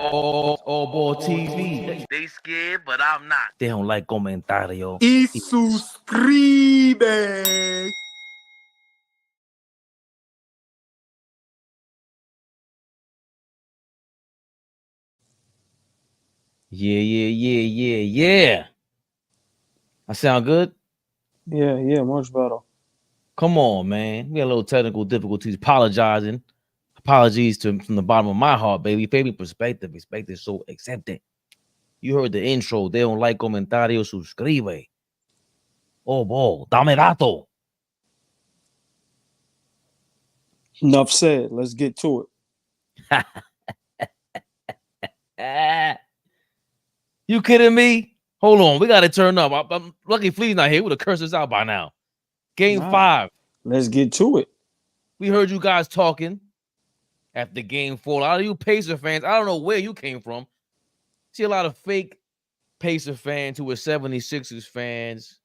All ball TV. They scared, but I'm not. They don't like comentario. Y suscribe. Yeah. I sound good? Yeah, much better. Come on, man. We had a little technical difficulties. Apologies from the bottom of my heart, baby. Baby, perspective. So accept it. You heard the intro. They don't like comentario. Suscribe. Oh, ball. Dame dato. Enough said. Let's get to it. You kidding me? Hold on. We got to turn up. I'm lucky Flea's not here. We would have cursed us out by now. Game 5. Let's get to it. We heard you guys talking after game 4. A lot of you Pacer fans, I don't know where you came from. See a lot of fake Pacer fans who were 76ers fans.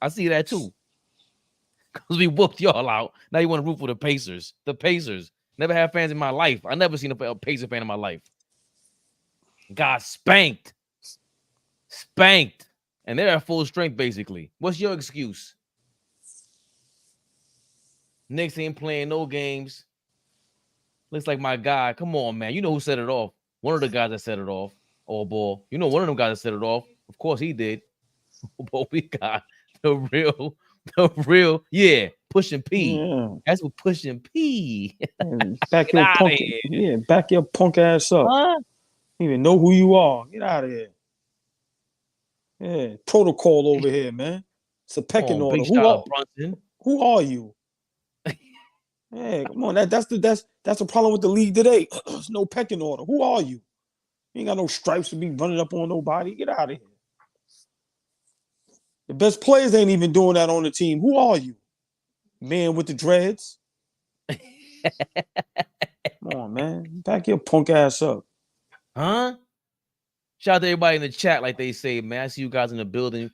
I see that too. Because we whooped y'all out. Now you want to root for the Pacers. The Pacers. Never had fans in my life. I never seen a Pacer fan in my life. Got spanked. And they're at full strength, basically. What's your excuse? Knicks ain't playing no games. Looks like my guy. Come on, man. You know who set it off. One of the guys that set it off. Oh, ball. You know one of them guys that set it off. Of course he did. But we got the real, pushing P. Yeah. That's what pushing P. Back your punk ass up. Huh? You even know who you are. Get out of here. Yeah, protocol over here, man. It's a pecking order. Who are you? Yeah, come on. That's the problem with the league today. There's no pecking order. Who are you? You ain't got no stripes to be running up on nobody. Get out of here. The best players ain't even doing that on the team. Who are you? Man with the dreads. Come on, man. Back your punk ass up. Huh? Shout out to everybody in the chat, like they say, man. I see you guys in the building.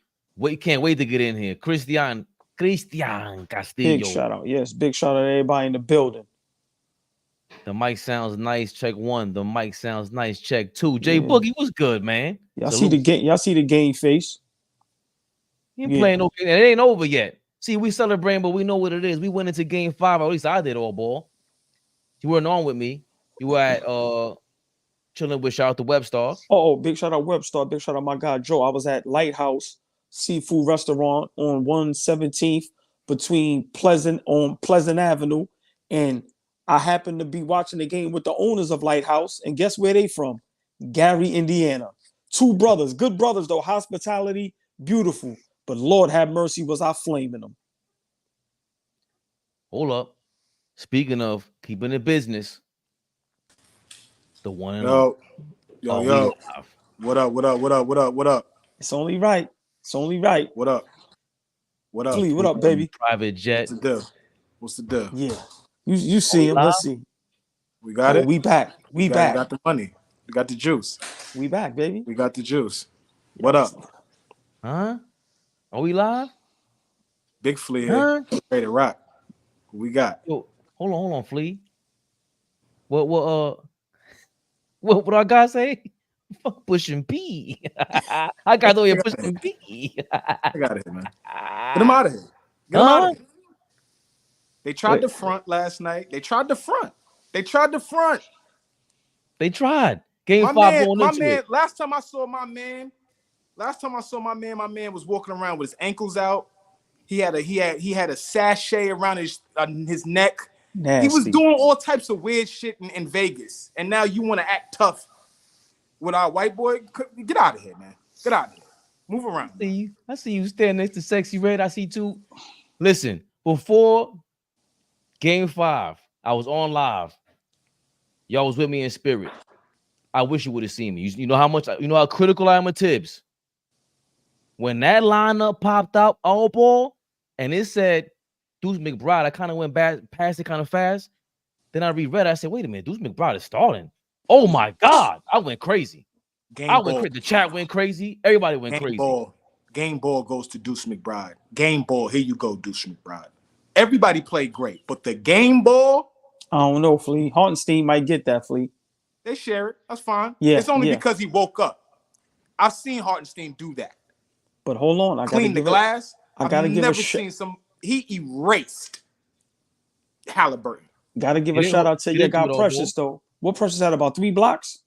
Can't wait to get in here. Christian Castillo. Big shout out. Yes, big shout out to everybody in the building. The mic sounds nice. Check 1. The mic sounds nice. Check 2. Jay Boogie was good, man. Y'all see the game. Y'all see the game face. You ain't playing no game. It ain't over yet. See, we celebrating, but we know what it is. We went into game 5. Or at least I did, all ball. You weren't on with me. You were at chilling with shout out to Webstar. Oh, big shout out Webstar. Big shout out my guy Joe. I was at Lighthouse Seafood Restaurant on 117th between Pleasant Avenue, and I happened to be watching the game with the owners of Lighthouse, and guess where they from? Gary, Indiana. 2 brothers, good brothers though. Hospitality, beautiful. But Lord have mercy, was I flaming them. Hold up. Speaking of keeping it business, the one and yo. What up? It's only right. What up? Flee, what up, baby? Private jet. What's the deal? Yeah. You see him. Let's see. We got it. We back. We got the money. We got the juice. We back, baby. We got the juice. What up? Huh? Are we live? Big Flea here. Ready to rock. What we got? Yo, hold on, Flea. What our guy say? Fuck pushing P. I got the way of pushing P. I got it, man. Get him out of here. Get him out of here. They tried the front last night. They tried. Game 5 going into it. Last time I saw my man, my man was walking around with his ankles out. He had a sachet around his neck. Nasty. He was doing all types of weird shit in Vegas. And now you want to act tough with our white boy? Get out of here, man. Get out of here. Move around. I see you standing next to Sexy Red. I see 2. Listen, before game 5, I was on live. Y'all was with me in spirit. I wish you would have seen me. You know how critical I am of Tibbs. When that lineup popped out, all ball, and it said Deuce McBride, I kind of went past it kind of fast. Then I reread it. I said, wait a minute, Deuce McBride is starting. Oh my God. I went crazy. The chat went crazy. Everybody went crazy. Game ball goes to Deuce McBride. Game ball, here you go, Deuce McBride. Everybody played great, but the game ball. I don't know, Flea. Hartenstein might get that, Flea. They share it. That's fine. Yeah, It's only yeah. because he woke up. I've seen Hartenstein do that. But hold on, Clean the glass. I've never a seen he erased Halliburton. gotta give a shout out to your guy Precious though. What Precious had about 3 blocks?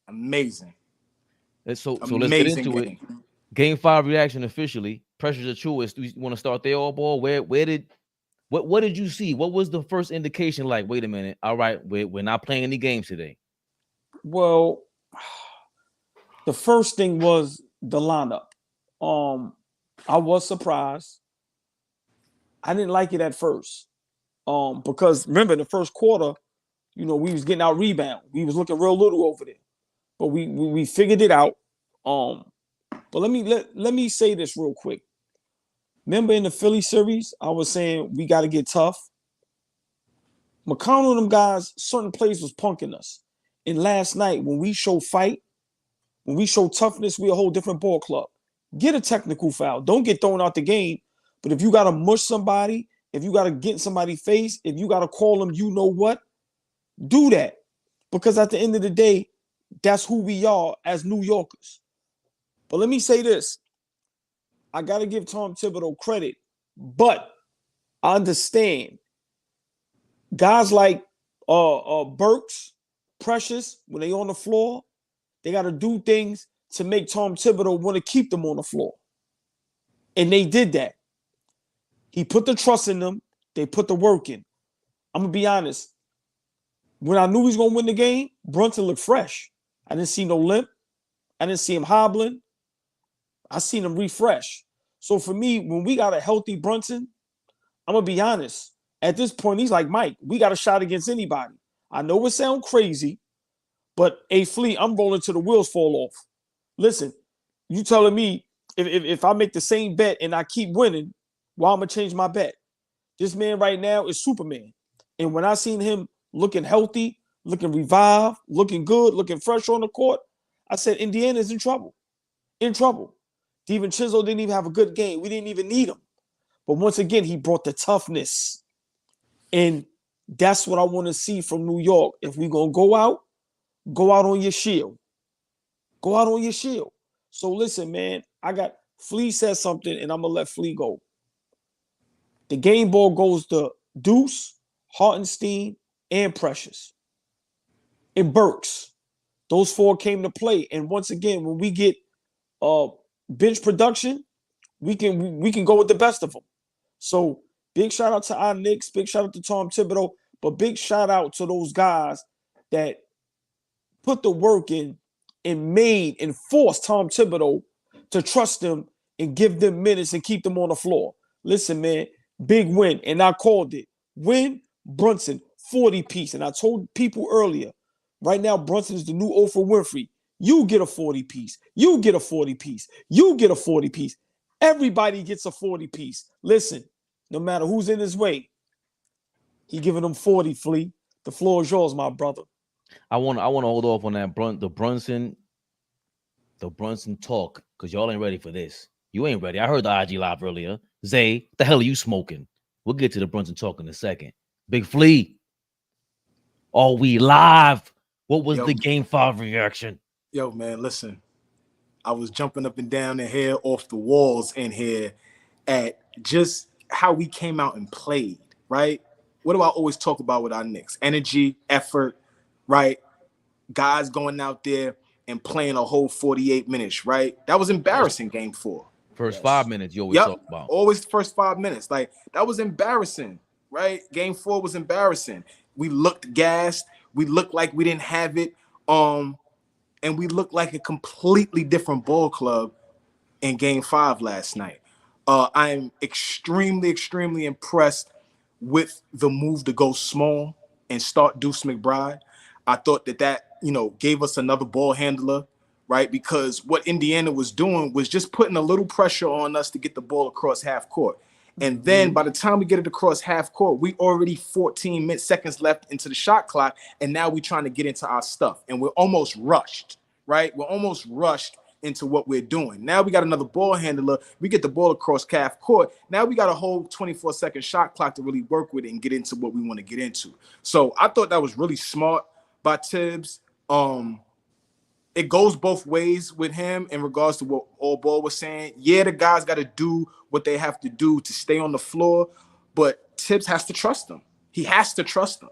Amazing. So let's get into it. Game 5 reaction officially. Pressure's the truest. We want to start there, all ball. What did you see? What was the first indication? Like, wait a minute. All right, we're not playing any games today. Well, the first thing was the lineup. I was surprised. I didn't like it at first. Because remember in the first quarter, we was getting out rebound. We was looking real little over there. But we figured it out. But let me say this real quick. Remember in the Philly series, I was saying we got to get tough. McConnell and them guys, certain plays was punking us. And last night, when we show fight, when we show toughness, we a whole different ball club. Get a technical foul. Don't get thrown out the game. But if you got to mush somebody, if you got to get in somebody's face, if you got to call them, you know what, do that. Because at the end of the day, that's who we are as New Yorkers. But let me say this. I got to give Tom Thibodeau credit, but I understand guys like Burks, Precious, when they on the floor, they got to do things to make Tom Thibodeau want to keep them on the floor. And they did that. He put the trust in them. They put the work in. I'm going to be honest. When I knew he was going to win the game, Brunson looked fresh. I didn't see no limp. I didn't see him hobbling. I seen him refresh. So for me, when we got a healthy Brunson, I'm going to be honest. At this point, he's like Mike. We got a shot against anybody. I know it sounds crazy, but Flea, I'm rolling till the wheels fall off. Listen, you telling me if I make the same bet and I keep winning, why I'm going to change my bet? This man right now is Superman. And when I seen him looking healthy, looking revived, looking good, looking fresh on the court, I said, Indiana's in trouble. In trouble. DiVincenzo didn't even have a good game. We didn't even need him. But once again, he brought the toughness. And that's what I want to see from New York. If we're going to go out on your shield. Go out on your shield. So listen, man, Flea said something, and I'm going to let Flea go. The game ball goes to Deuce, Hartenstein, and Precious. And Burks. Those 4 came to play. And once again, when we get bench production, we can go with the best of them. So big shout out to our Knicks, big shout out to Tom Thibodeau, but big shout out to those guys that put the work in and made and forced Tom Thibodeau to trust them and give them minutes and keep them on the floor. Listen, man, big win, and I called it. Win, Brunson, 40-piece. And I told people earlier, right now Brunson is the new Oprah Winfrey. You get a 40-piece. You get a 40-piece. You get a 40-piece. Everybody gets a 40-piece. Listen, no matter who's in his way, he giving them 40, Flea. The floor is yours, my brother. I want to hold off on that the Brunson talk, because y'all ain't ready for this. You ain't ready. I heard the IG live earlier. Zay, the hell are you smoking? We'll get to the Brunson talk in a second. Big Flea, are we live? What was the game 5 reaction? Yo, man, listen. I was jumping up and down in here, off the walls in here, at just how we came out and played, right? What do I always talk about with our Knicks? Energy, effort, right? Guys going out there and playing a whole 48 minutes, right? That was embarrassing, game 4. First 5 minutes you always talk about. Always the first 5 minutes. Like, that was embarrassing, right? Game 4 was embarrassing. We looked gassed. We looked like we didn't have it. And we looked like a completely different ball club in game 5 last night. I am extremely, extremely impressed with the move to go small and start Deuce McBride. I thought that gave us another ball handler, right? Because what Indiana was doing was just putting a little pressure on us to get the ball across half court. And then by the time we get it across half court, we already 14 seconds left into the shot clock, and now we're trying to get into our stuff. And we're almost rushed, right? We're almost rushed into what we're doing. Now we got another ball handler. We get the ball across half court. Now we got a whole 24-second shot clock to really work with it and get into what we want to get into. So I thought that was really smart by Tibbs. It goes both ways with him in regards to what All Ball was saying. Yeah, the guys got to do what they have to do to stay on the floor, but Tibbs has to trust them. He has to trust them.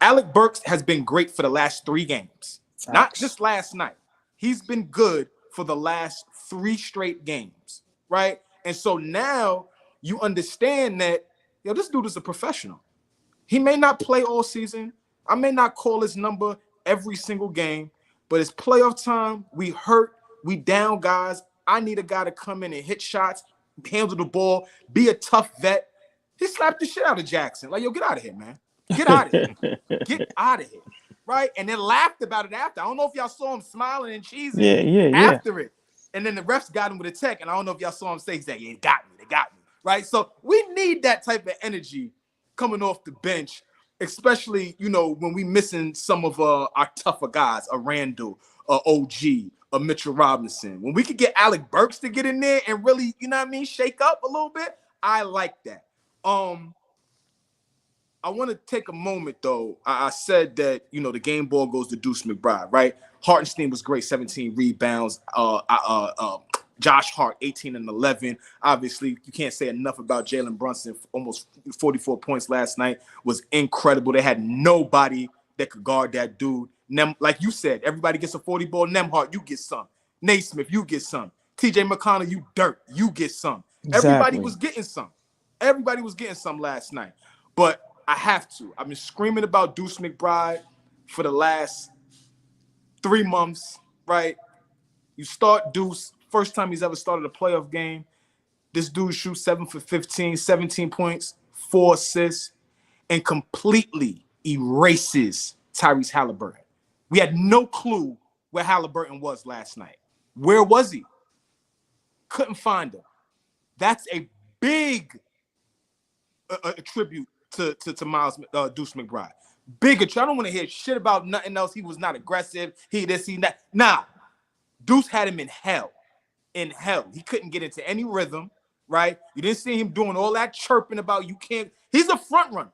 Alec Burks has been great for the last 3 games, not just last night. He's been good for the last 3 straight games, right? And so now you understand that, this dude is a professional. He may not play all season. I may not call his number every single game, but it's playoff time. We hurt. We down guys. I need a guy to come in and hit shots, handle the ball, be a tough vet. He slapped the shit out of Jackson. Like, yo, get out of here, man. Get out of here. Get out of here. Right? And then laughed about it after. I don't know if y'all saw him smiling and cheesing after it. And then the refs got him with a tech. And I don't know if y'all saw him say, yeah, they got me. They got me. Right? So we need that type of energy coming off the bench, especially, when we missing some of our tougher guys, a Randall, a OG, a Mitchell Robinson. When we could get Alec Burks to get in there and really, shake up a little bit, I like that. I want to take a moment, though. I said that, the game ball goes to Deuce McBride, right? Hartenstein was great, 17 rebounds. Josh Hart, 18 and 11. Obviously, you can't say enough about Jalen Brunson. Almost 44 points last night was incredible. They had nobody that could guard that dude. Like you said, everybody gets a 40 ball. Nembhard, you get some. Naismith, you get some. TJ McConnell, you dirt, you get some. Exactly. Everybody was getting some. Everybody was getting some last night. But I have to. I've been screaming about Deuce McBride for the last 3 months, right? You start Deuce, first time he's ever started a playoff game. This dude shoots 7 for 15, 17 points, 4 assists, and completely erases Tyrese Halliburton. We had no clue where Halliburton was last night. Where was he? Couldn't find him. That's a big tribute to Miles Deuce McBride. Bigger. I don't want to hear shit about nothing else. He was not aggressive. He this, he that. Nah. Deuce had him in hell. In hell. He couldn't get into any rhythm, right? You didn't see him doing all that chirping about you can't. He's a front runner.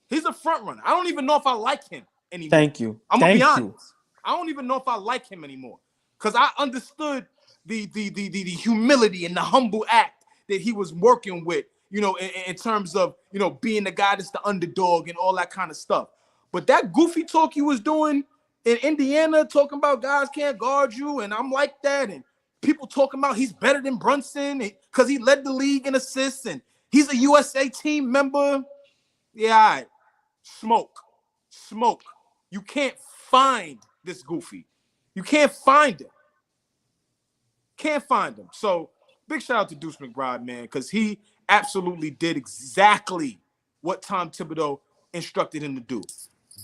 He's a front runner. I don't even know if I like him anymore. Thank you. I'm going to be honest. I don't even know if I like him anymore. Because I understood the humility and the humble act that he was working with, in terms of, being the guy that's the underdog and all that kind of stuff. But that goofy talk he was doing in Indiana, talking about guys can't guard you, and I'm like that, and people talking about he's better than Brunson because he led the league in assists, and he's a USA team member. Yeah, all right. Smoke. You can't find this goofy. You can't find him. So big shout out to Deuce McBride, man, because he absolutely did exactly what Tom Thibodeau instructed him to do.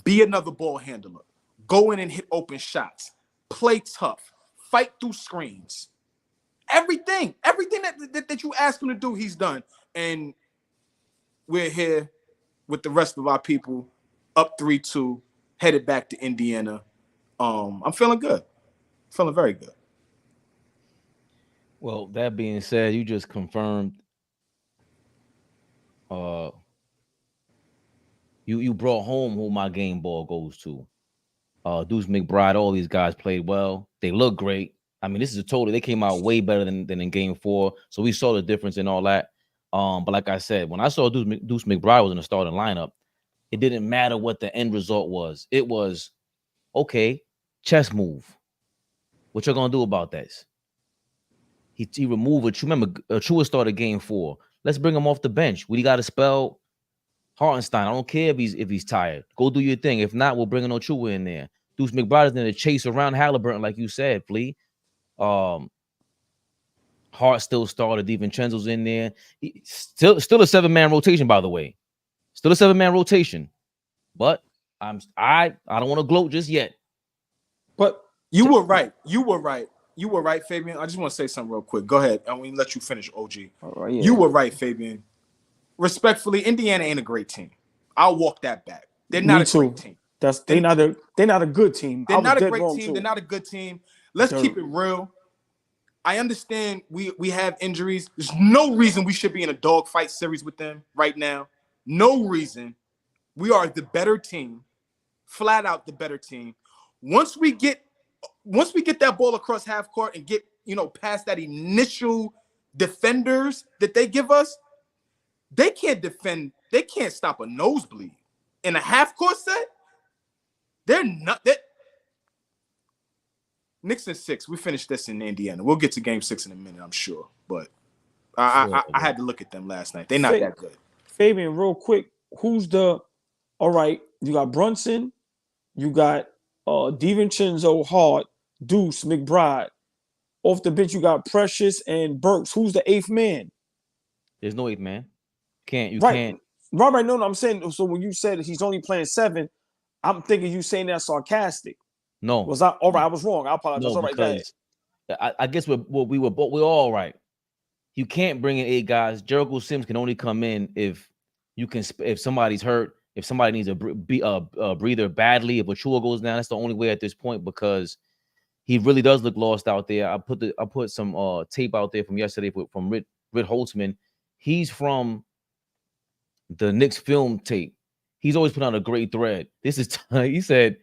Be another ball handler. Go in and hit open shots. Play tough. Fight through screens. Everything that you ask him to do, he's done. And we're here with the rest of our people, up 3-2, headed back to Indiana. I'm feeling good. Feeling very good. Well, that being said, you just confirmed you brought home who my game ball goes to. Deuce McBride, all these guys played well. They look great. I mean, this is they came out way better than in game 4. So we saw the difference in all that. But like I said, when I saw Deuce McBride was in the starting lineup, it didn't matter what the end result was. It was, okay, chess move. What you're going to do about this? He removed a remember Chua started game 4. Let's bring him off the bench. We got to spell Hartenstein. I don't care if he's tired. Go do your thing. If not, we'll bring an Ochua in there. Deuce McBride is going to chase around Halliburton, like you said, Flea. Hart still started. DiVincenzo's in there. Still a 7-man rotation, by the way. Still a 7-man rotation. But I don't want to gloat just yet. But you were right. You were right, Fabian. I just want to say something real quick. Go ahead. I'm going to let you finish, OG. Right, yeah. You were right, Fabian. Respectfully, Indiana ain't a great team. I'll walk that back. They're not a great team. They're not a good team. They're not a great team. They're not a good team. Let's keep it real. I understand we have injuries. There's no reason we should be in a dogfight series with them right now. No reason. We are the better team, flat out the better team. once we get that ball across half court and get, past that initial defenders that they give us, they can't defend. They can't stop a nosebleed in a half court set. They're not that. Knicks in 6. We finished this in Indiana. We'll get to game 6 in a minute, I'm sure. But I had to look at them last night. They're not that good. Fabian, real quick, all right, you got Brunson, you got DiVincenzo, Hart, Deuce, McBride. Off the bench, you got Precious and Burks. Who's the 8th man? There's no 8th man. Can't. Right, no, I'm saying, so when you said he's only playing 7, I'm thinking you saying that sarcastic. No. Was I all right? I was wrong. I apologize. No, all right, because I guess we're all right. You can't bring in 8 guys. Jericho Sims can only come in if somebody's hurt, if somebody needs a breather badly, if Achua goes down. That's the only way at this point, because he really does look lost out there. I put some tape out there from yesterday from Rit Holtzman. He's from the Knicks film tape. He's always put on a great thread. He said,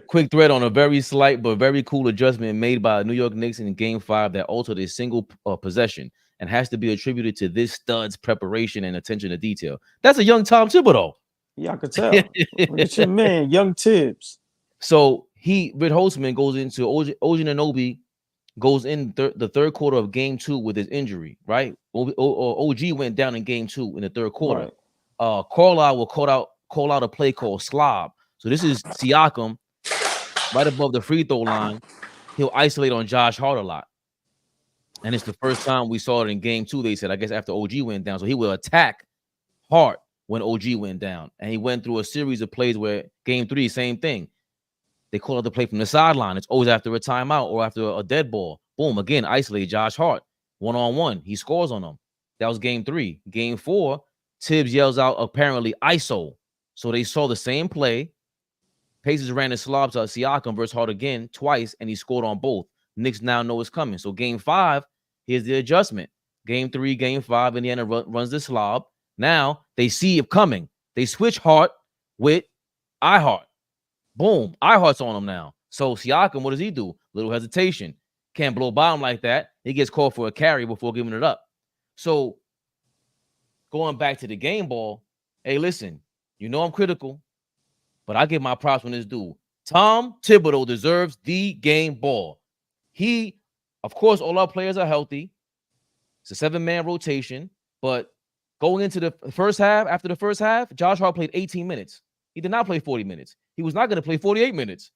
quick thread on a very slight but very cool adjustment made by New York Knicks in Game 5 that altered a single possession and has to be attributed to this stud's preparation and attention to detail. That's a young Tom Thibodeau. Yeah, I could tell. Look at your man, young Tibbs. So Rit Holtzman goes into OG Anunoby goes in the third quarter of Game 2 with his injury, right? OG went down in Game 2 in the third quarter. Right. Carlisle will call out a play called slob. So this is Siakam right above the free throw line. He'll isolate on Josh Hart a lot. And it's the first time we saw it in Game 2, they said, I guess after OG went down. So he will attack Hart when OG went down. And he went through a series of plays where Game 3, same thing. They call out the play from the sideline. It's always after a timeout or after a dead ball. Boom, again, isolate Josh Hart. One-on-one. He scores on them. That was Game 3. Game 4, Tibbs yells out apparently ISO. So they saw the same play. Pacers ran the slobs out Siakam versus Hart again twice, and he scored on both. Knicks now know it's coming. So Game 5, here's the adjustment. Game 3, Game 5, Indiana runs the slob. Now they see it coming. They switch Hart with iHeart. Boom, iHeart's on him now. So Siakam, what does he do? Little hesitation. Can't blow by him like that. He gets called for a carry before giving it up. So going back to the game ball, hey, listen, I'm critical, but I give my props when this dude. Tom Thibodeau deserves the game ball. Of course, all our players are healthy. It's a 7-man rotation, but going into the first half, after the first half, Josh Hart played 18 minutes. He did not play 40 minutes. He was not going to play 48 minutes.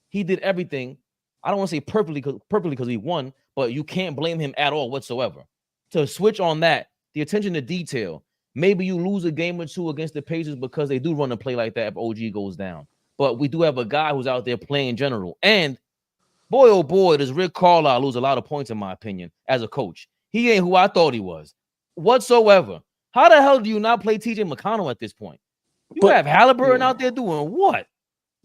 He did everything. I don't want to say perfectly because he won, but you can't blame him at all whatsoever. To switch on that, the attention to detail. Maybe you lose a game or two against the Pacers because they do run a play like that if OG goes down. But we do have a guy who's out there playing in general. And boy, oh boy, does Rick Carlisle lose a lot of points, in my opinion, as a coach. He ain't who I thought he was whatsoever. How the hell do you not play TJ McConnell at this point? You have Halliburton out there doing what?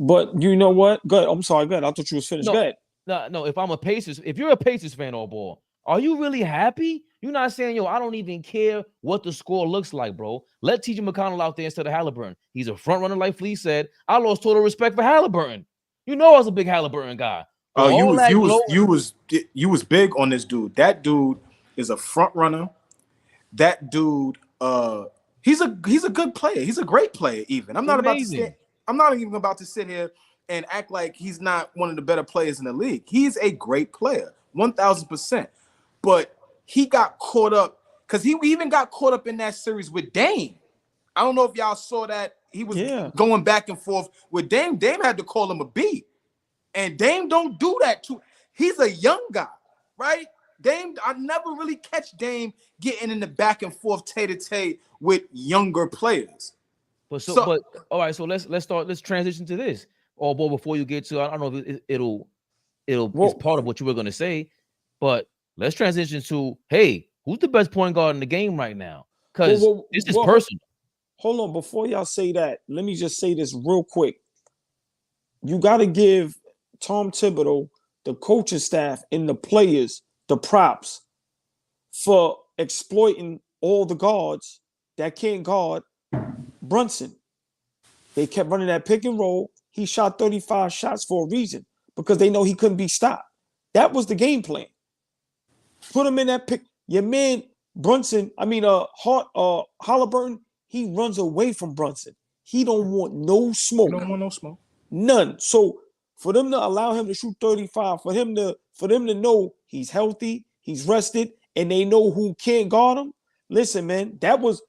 But you know what? Good. I'm sorry. Good. I thought you was finished. Good. No. If you're a Pacers fan, oh boy, are you really happy? You're not saying, I don't even care what the score looks like, bro. Let TJ McConnell out there instead of Halliburton. He's a front runner, like Flea said. I lost total respect for Halliburton. I was a big Halliburton guy. You was big on this dude. That dude is a front runner. That dude, he's a good player. He's a great player. Even I'm not even about to sit here and act like he's not one of the better players in the league. He's a great player, 1,000%. But he got caught up because he even got caught up in that series with Dame. I don't know if y'all saw that. He was going back and forth with Dame. Dame had to call him a B. And Dame don't do that too. He's a young guy, right? Dame, I never really catch Dame getting in the back and forth tete-a-tete with younger players. But all right, so let's transition to this. Oh boy, before you get to, I don't know if it's part of what you were gonna say, but let's transition to, hey, who's the best point guard in the game right now? Because this is personal. Hold on, before y'all say that, let me just say this real quick. You got to give Tom Thibodeau, the coaching staff, and the players the props for exploiting all the guards that can't guard Brunson. They kept running that pick and roll. he shot 35 shots for a reason because they know he couldn't be stopped. That was the game plan. Put him in that pick. Your man Brunson, Halliburton, he runs away from Brunson. He don't want no smoke. You don't want no smoke. None. So for them to allow him to shoot 35, for them to know he's healthy, he's rested, and they know who can't guard him. Listen, man, that was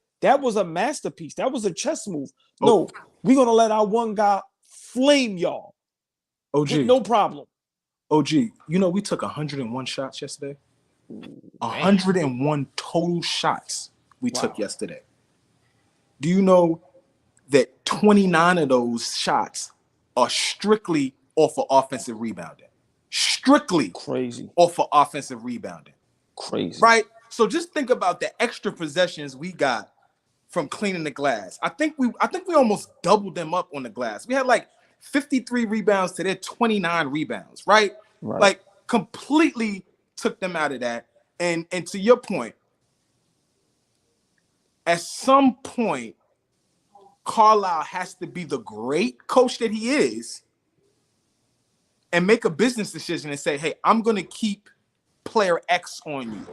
a masterpiece. That was a chess move. No, we're gonna let our one guy flame y'all. OG, no problem. OG, we took 101 shots yesterday. 101 total shots we took yesterday. Do you know that 29 of those shots are strictly off of offensive rebounding? Strictly crazy off of offensive rebounding. Crazy. Right? So just think about the extra possessions we got from cleaning the glass. I think we almost doubled them up on the glass. We had like 53 rebounds to their 29 rebounds, right? Like completely took them out of that. And to your point, at some point, Carlisle has to be the great coach that he is and make a business decision and say, hey, I'm going to keep player X on you.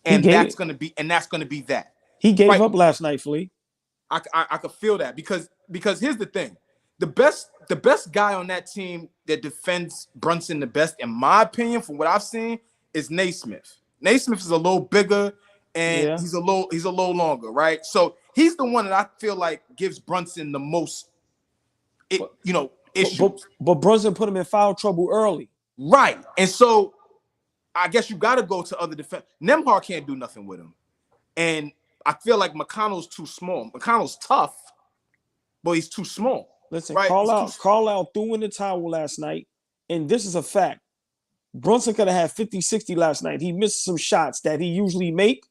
And that's going to be that. He gave up last night, Flea. I could feel that because here's the thing. The best guy on that team that defends Brunson the best, in my opinion, from what I've seen, is Naismith. Naismith is a little bigger and he's a little longer, right? So he's the one that I feel like gives Brunson the most, issues. But Brunson put him in foul trouble early, right? And so I guess you got to go to other defense. Nembhard can't do nothing with him, and I feel like McConnell's too small. McConnell's tough, but he's too small. Listen, right? Carlisle threw in the towel last night, and this is a fact. Brunson could have had 50, 60 last night. He missed some shots that he usually make.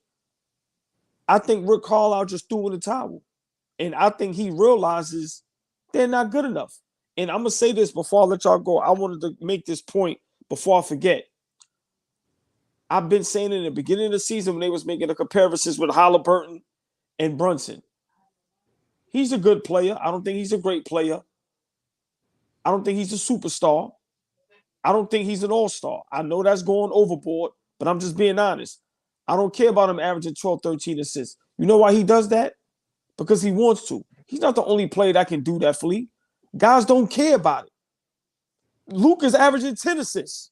I think Rick Carlisle just threw in the towel. And I think he realizes they're not good enough. And I'm going to say this before I let y'all go. I wanted to make this point before I forget. I've been saying in the beginning of the season when they was making the comparisons with Halliburton and Brunson. He's a good player. I don't think he's a great player. I don't think he's a superstar. I don't think he's an all-star. I know that's going overboard, but I'm just being honest. I don't care about him averaging 12, 13 assists. You know why he does that? Because he wants to. He's not the only player that can do that, Flea. Guys don't care about it. Luke is averaging 10 assists.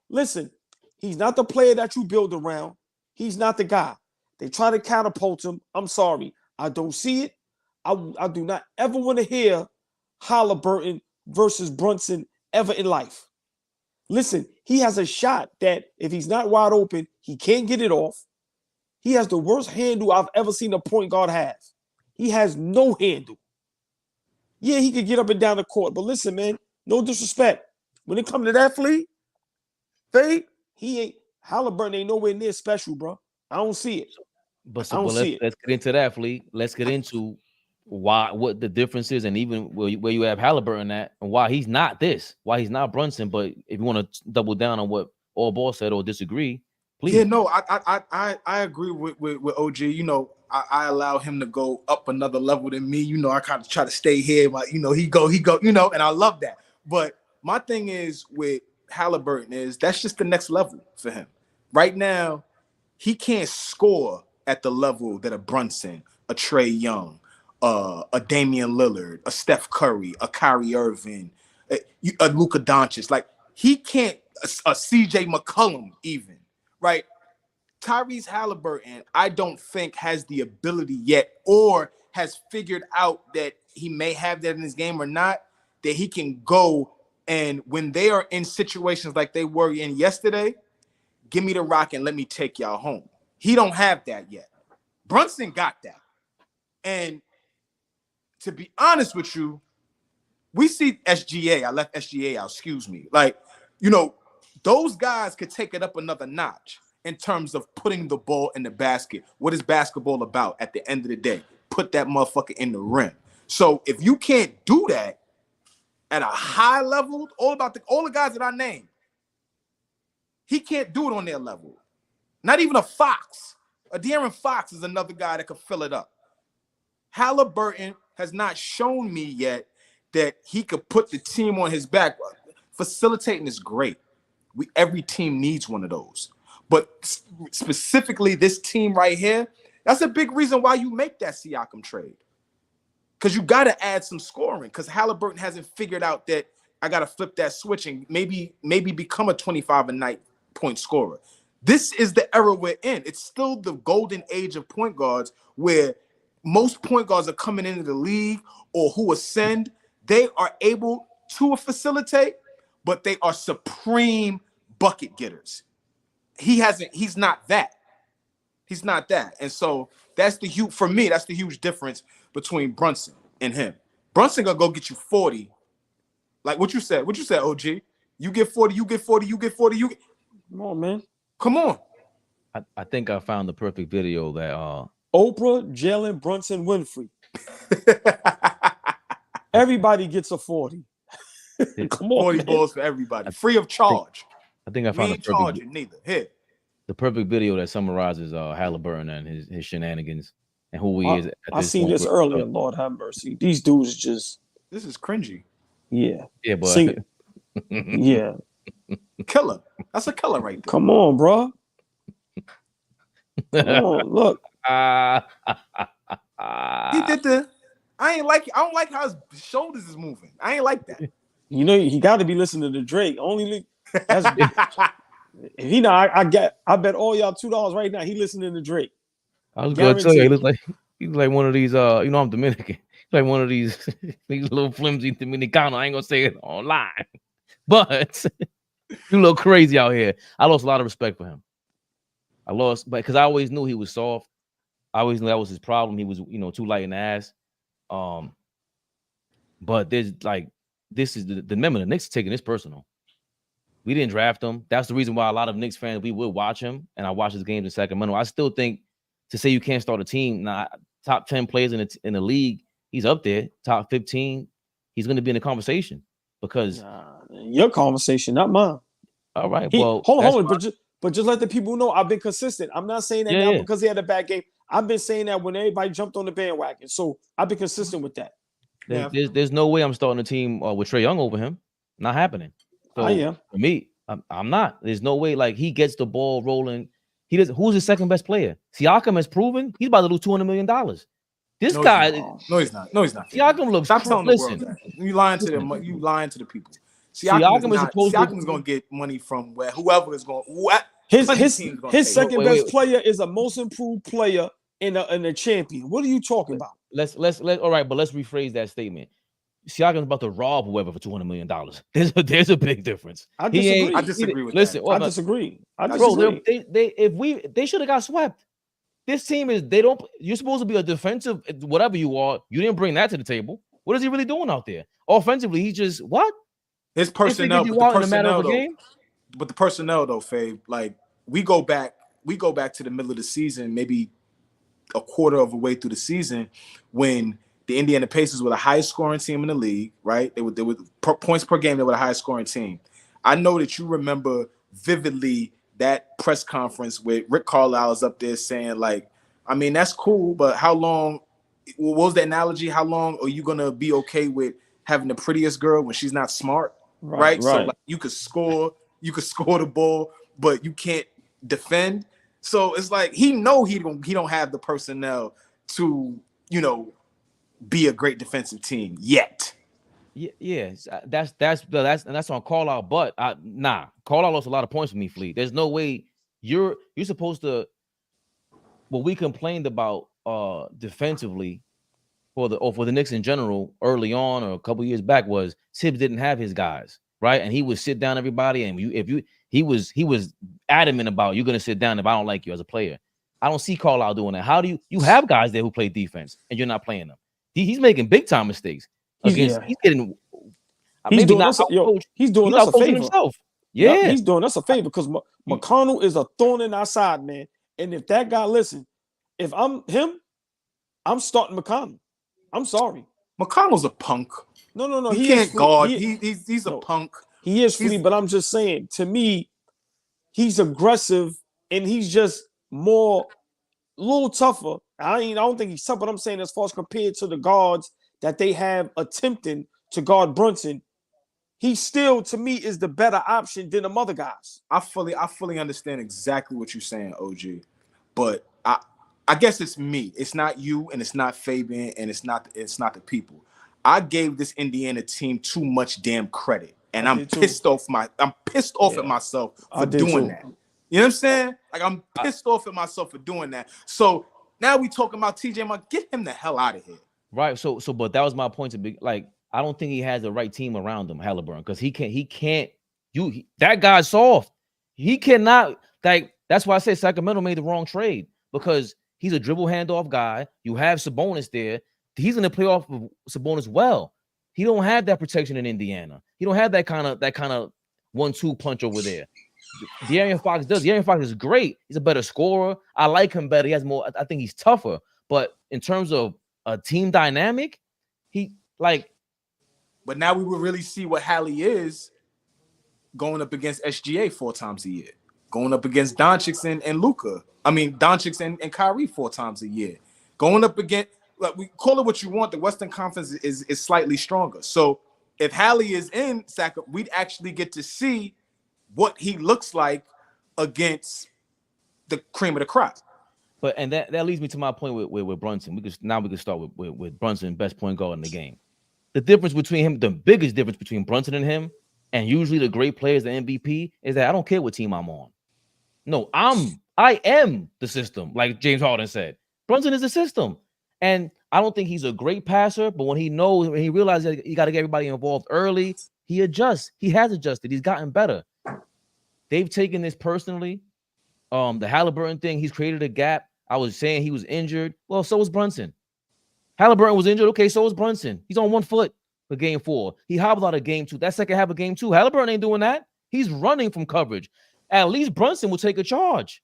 Listen, he's not the player that you build around. He's not the guy. They try to catapult him. I'm sorry. I don't see it. I do not ever want to hear Halliburton versus Brunson ever in life. Listen, he has a shot that if he's not wide open, he can't get it off. He has the worst handle I've ever seen a point guard have. He has no handle. Yeah, he could get up and down the court, but listen, man, no disrespect. When it comes to that, Flea, Halliburton ain't nowhere near special, bro. I don't see it. Let's get into that, Flea. Let's get into what the difference is, and even where you have Halliburton at, and why he's not Brunson. But if you want to double down on what All Ball said or disagree, please. Yeah, no, I agree with OG. I allow him to go up another level than me. I kind of try to stay here, but he go, and I love that. But my thing is with Halliburton is that's just the next level for him. Right now, he can't score at the level that a Brunson, a Trae Young, a Damian Lillard, a Steph Curry, a Kyrie Irving, a Luka Doncic. Like he can't, a CJ McCollum even, right? Tyrese Halliburton, I don't think has the ability yet or has figured out that he may have that in his game or not, that he can go and when they are in situations like they were in yesterday, give me the rock and let me take y'all home. He don't have that yet. Brunson got that. And to be honest with you, we see SGA. I left SGA out, excuse me. Like, those guys could take it up another notch in terms of putting the ball in the basket. What is basketball about at the end of the day? Put that motherfucker in the rim. So if you can't do that at a high level, all the guys that I named, he can't do it on their level. Not even a Fox. A De'Aaron Fox is another guy that could fill it up. Halliburton has not shown me yet that he could put the team on his back. Facilitating is great. Every team needs one of those. But specifically this team right here, that's a big reason why you make that Siakam trade. Because you got to add some scoring. Because Halliburton hasn't figured out that I got to flip that switch and maybe become a 25 a night point scorer. This is the era we're in. It's still the golden age of point guards where most point guards are coming into the league or who ascend. They are able to facilitate, but they are supreme bucket getters. He's not that. He's not that. And so that's the huge difference between Brunson and him. Brunson gonna go get you 40. Like what you said, OG. You get 40, you get 40, you get 40, you get. Come on, man. Come on. I think I found the perfect video that Oprah, Jalen, Brunson, Winfrey. Everybody gets a 40. Come on, 40 man. balls for everybody, free of charge. I think I found the perfect video that summarizes Halliburton and his shenanigans and who he is. I seen this earlier. Lord have mercy. These dudes just. This is cringy. Yeah. Yeah, but yeah. Killer. That's a killer right there. Come on, bro. Come on, look. He did the. I don't like how his shoulders is moving. I ain't like that. You know, he got to be listening to Drake. That's if he not, I bet all y'all $2 right now. He listening to Drake. I was gonna tell you, he looks like one of these. I'm Dominican. Like one of these little flimsy Dominicano. I ain't gonna say it online, but you look crazy out here. I lost a lot of respect for him. But because I always knew he was soft. I always knew that was his problem. He was, too light in the ass. But this is the remember the Knicks are taking this personal. We didn't draft him. That's the reason why a lot of Knicks fans we would watch him, and I watch his games in Sacramento. I still think to say you can't start a team, top 10 players in the league, he's up there, top 15. He's going to be in the conversation because your conversation, not mine. All right, hold on, but just let the people know I've been consistent. I'm not saying that now because he had a bad game. I've been saying that when everybody jumped on the bandwagon, so I've been consistent with that. There's no way I'm starting a team with Trae Young over him. Not happening. So for me, I'm not. There's no way. Like he gets the ball rolling. He does. Who's his second best player? Siakam has proven he's about to lose $200 million. This guy. No, he's not. Siakam looks. Stop telling the world that. You lying to them. You lying to the people. Siakam is going to get money from whoever is going. His second best player is a most improved player in a champion. What are you talking about? Let's all right, but let's rephrase that statement. Siakam's about to rob whoever for $200 million. There's a big difference. I disagree with that. I disagree. They should have got swept. This team you're supposed to be a defensive whatever you are. You didn't bring that to the table. What is he really doing out there? Offensively, he just what? His personnel, but the personnel though, Fave, like we go back to the middle of the season, maybe a quarter of a way through the season when the Indiana Pacers were the highest scoring team in the league, right? They were points per game. They were the highest scoring team. I know that you remember vividly that press conference with Rick Carlisle is up there saying, like, I mean, that's cool, but how long? What was the analogy? How long are you gonna be okay with having the prettiest girl when she's not smart? Right. So like, you could score the ball, but you can't defend. So it's like he don't have the personnel to be a great defensive team yet. Yeah, that's on Carlisle. But Carlisle lost a lot of points for me, Fleet. There's no way you're supposed to. What we complained about defensively for the Knicks in general early on or a couple years back was Tibbs didn't have his guys, right? And he would sit down everybody, and he was adamant about you're gonna sit down if I don't like you as a player. I don't see Carlisle doing that. How do you have guys there who play defense and you're not playing them? He's making big time mistakes. He's doing us a favor. Himself. Yeah, he's doing us a favor because McConnell is a thorn in our side, man. And if that guy, listen, if I'm him, I'm starting McConnell. I'm sorry. McConnell's a punk. No. He can't guard. He's a punk. He is free, but I'm just saying, to me, he's aggressive and he's just a little tougher. I don't think he's tough, but I'm saying as far as compared to the guards that they have attempting to guard Brunson, he still, to me, is the better option than the other guys. I fully understand exactly what you're saying, OG. But I guess it's me. It's not you, and it's not Fabian, and it's not the people. I gave this Indiana team too much damn credit, and I'm pissed off at myself for doing that. You know what I'm saying? Like, I'm pissed off at myself for doing that. So now we talking about TJ Mark. Get him the hell out of here. Right. So, but that was my point to be like, I don't think he has the right team around him, Halliburton, because he can't. That guy's soft. He cannot. Like, that's why I say Sacramento made the wrong trade, because he's a dribble handoff guy. You have Sabonis there. He's going to play off of Sabonis well. He don't have that protection in Indiana. He don't have that kind of 1-2 punch over there. De'Aaron Fox does. De'Aaron Fox is great. He's a better scorer. I like him better. He has more. I think he's tougher. But in terms of a team dynamic, But now we will really see what Hallie is going up against SGA 4 times a year, going up against Doncic and Luka. I mean, Doncic and Kyrie 4 times a year, going up against, like, we call it what you want. The Western Conference is slightly stronger. So if Hallie is in Sacramento, we'd actually get to see what he looks like against the cream of the crop. But and that leads me to my point with Brunson. We can start with Brunson, best point guard in the game. The difference between him, the biggest difference between Brunson and him, and usually the great players, the MVP, is that I don't care what team I'm on. No, I am the system, like James Harden said. Brunson is the system. And I don't think he's a great passer, but when he realizes that he got to get everybody involved early, he adjusts. He has adjusted. He's gotten better. They've taken this personally. The Halliburton thing, he's created a gap. I was saying he was injured. Well, so was Brunson. Halliburton was injured. Okay, so was Brunson. He's on 1 foot for game 4. He hobbled out of game 2. That second half of game 2, Halliburton ain't doing that. He's running from coverage. At least Brunson will take a charge.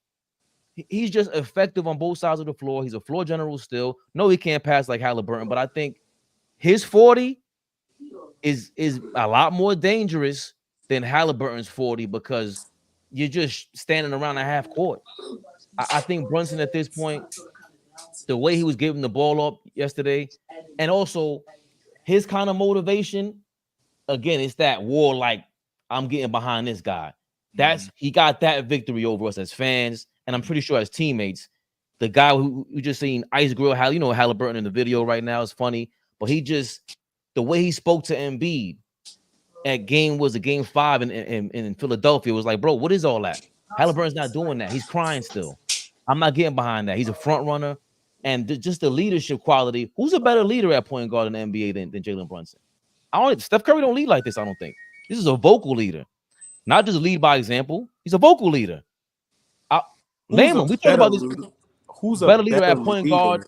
He's just effective on both sides of the floor. He's a floor general still. No, he can't pass like Halliburton, but I think his 40 is a lot more dangerous than Halliburton's 40, because you're just standing around a half court. I think Brunson at this point, the way he was giving the ball up yesterday, and also his kind of motivation, again, it's that war, like, I'm getting behind this guy. He got that victory over us as fans, and I'm pretty sure as teammates. The guy who you just seen Ice Grill, Halliburton in the video right now is funny, but the way he spoke to Embiid at game 5 in Philadelphia was like, bro, what is all that? Halliburton's not doing that. He's crying still. I'm not getting behind that. He's a front runner, and just the leadership quality. Who's a better leader at point guard in the NBA than Jalen Brunson? Steph Curry don't lead like this, I don't think. This is a vocal leader. Not just lead by example. He's a vocal leader. Layman, we talk about this. Who's a better leader at point guard?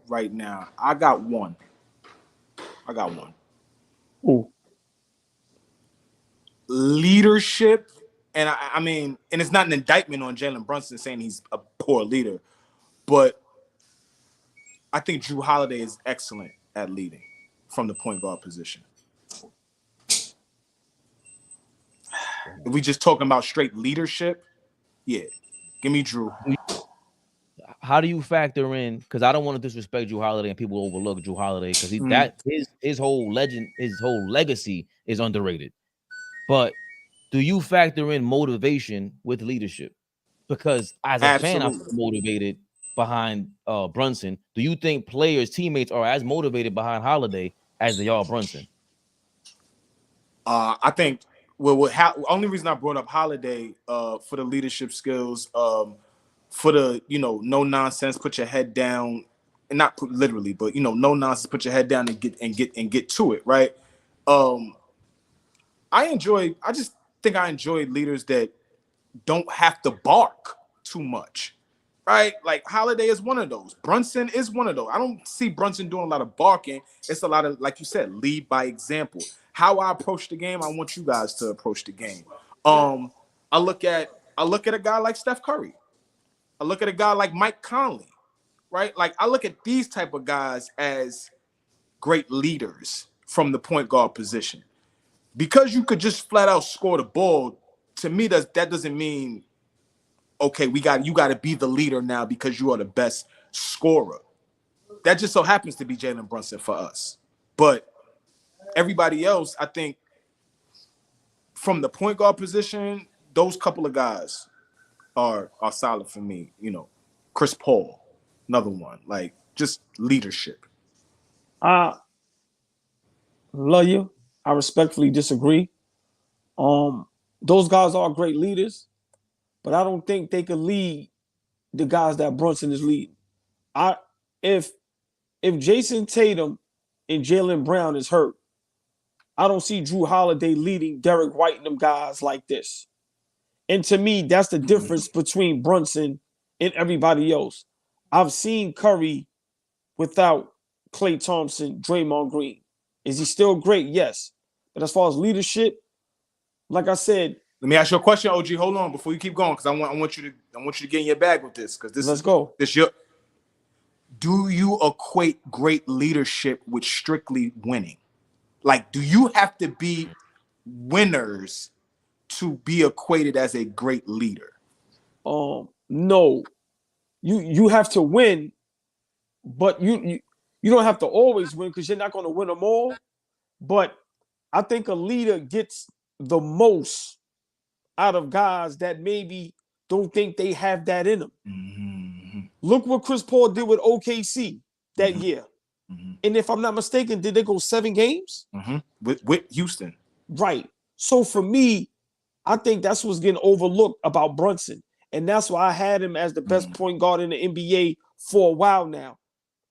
Right now? I got one. Ooh. Leadership, and I mean, and it's not an indictment on Jalen Brunson saying he's a poor leader, but I think Drew Holiday is excellent at leading from the point guard position. If we just talking about straight leadership, yeah, give me Drew. How do you factor in? Because I don't want to disrespect Drew Holiday and people overlook Drew Holiday, because his whole legend, his whole legacy is underrated. But do you factor in motivation with leadership? Because as a fan, I'm motivated behind Brunson. Do you think teammates are as motivated behind Holiday as they are Brunson? I think only reason I brought up Holiday for the leadership skills, for the no nonsense, put your head down, and not literally, but no nonsense, put your head down and get to it, right? I just think I enjoy leaders that don't have to bark too much, right? Like Holiday is one of those. Brunson is one of those. I don't see Brunson doing a lot of barking. It's a lot of, like you said, lead by example. How I approach the game, I want you guys to approach the game. I look at a guy like Steph Curry. I look at a guy like Mike Conley, right? Like I look at these type of guys as great leaders from the point guard position. Because you could just flat out score the ball, to me, that doesn't mean, okay, you got to be the leader now because you are the best scorer. That just so happens to be Jalen Brunson for us. But everybody else, I think, from the point guard position, those couple of guys are solid for me. You know, Chris Paul, another one. Like, just leadership. I love you. I respectfully disagree. Those guys are great leaders, but I don't think they could lead the guys that Brunson is leading. If Jason Tatum and Jaylen Brown is hurt, I don't see Drew Holiday leading Derek White and them guys like this. And to me, that's the difference between Brunson and everybody else. I've seen Curry without Klay Thompson, Draymond Green. Is he still great? Yes. But as far as leadership, like I said, let me ask you a question, OG. Hold on before you keep going, because I want you to get in your bag with this. Because let's go. Do you equate great leadership with strictly winning? Like, do you have to be winners to be equated as a great leader? No. You have to win, but you don't have to always win because you're not going to win them all. But I think a leader gets the most out of guys that maybe don't think they have that in them. Mm-hmm. Look what Chris Paul did with OKC that year. Mm-hmm. And if I'm not mistaken, did they go 7 games? Mm-hmm. With Houston. Right. So for me, I think that's what's getting overlooked about Brunson. And that's why I had him as the best point guard in the NBA for a while now.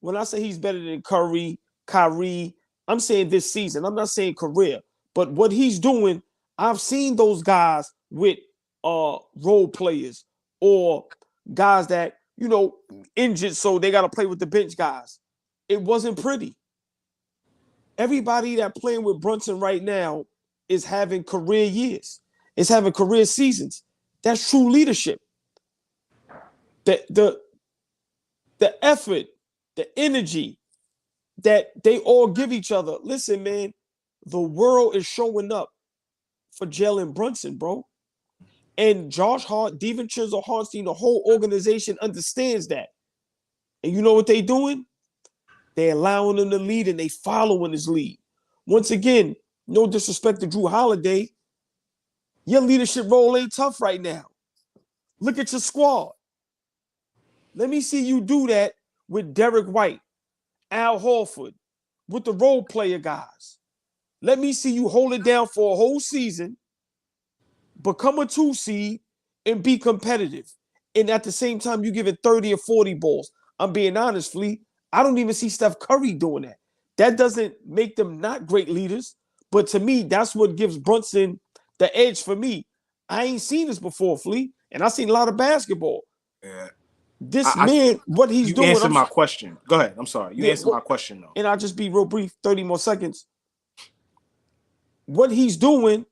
When I say he's better than Curry, Kyrie, I'm saying this season. I'm not saying career. But what he's doing, I've seen those guys with role players or guys that, you know, injured, so they got to play with the bench guys. It wasn't pretty. Everybody that playing with Brunson right now is having career years. It's having career seasons. That's true leadership. The effort, the energy that they all give each other. Listen, man, the world is showing up for Jalen Brunson, bro. And Josh Hart, DiVincenzo Hartenstein, the whole organization understands that. And you know what they doing? They're allowing him to lead and they following his lead. Once again, no disrespect to Drew Holiday, your leadership role ain't tough right now. Look at your squad. Let me see you do that with Derek White, Al Horford, with the role player guys. Let me see you hold it down for a whole season, become a 2 seed, and be competitive. And at the same time, you give it 30 or 40 balls. I'm being honest, Flea. I don't even see Steph Curry doing that. That doesn't make them not great leaders. But to me, that's what gives Brunson the edge for me. I ain't seen this before, Flea. And I've seen a lot of basketball. Yeah. This man, what he's doing. You answered my question. Go ahead. I'm sorry. You answered my question, though. And I'll just be real brief, 30 more seconds. What he's doing,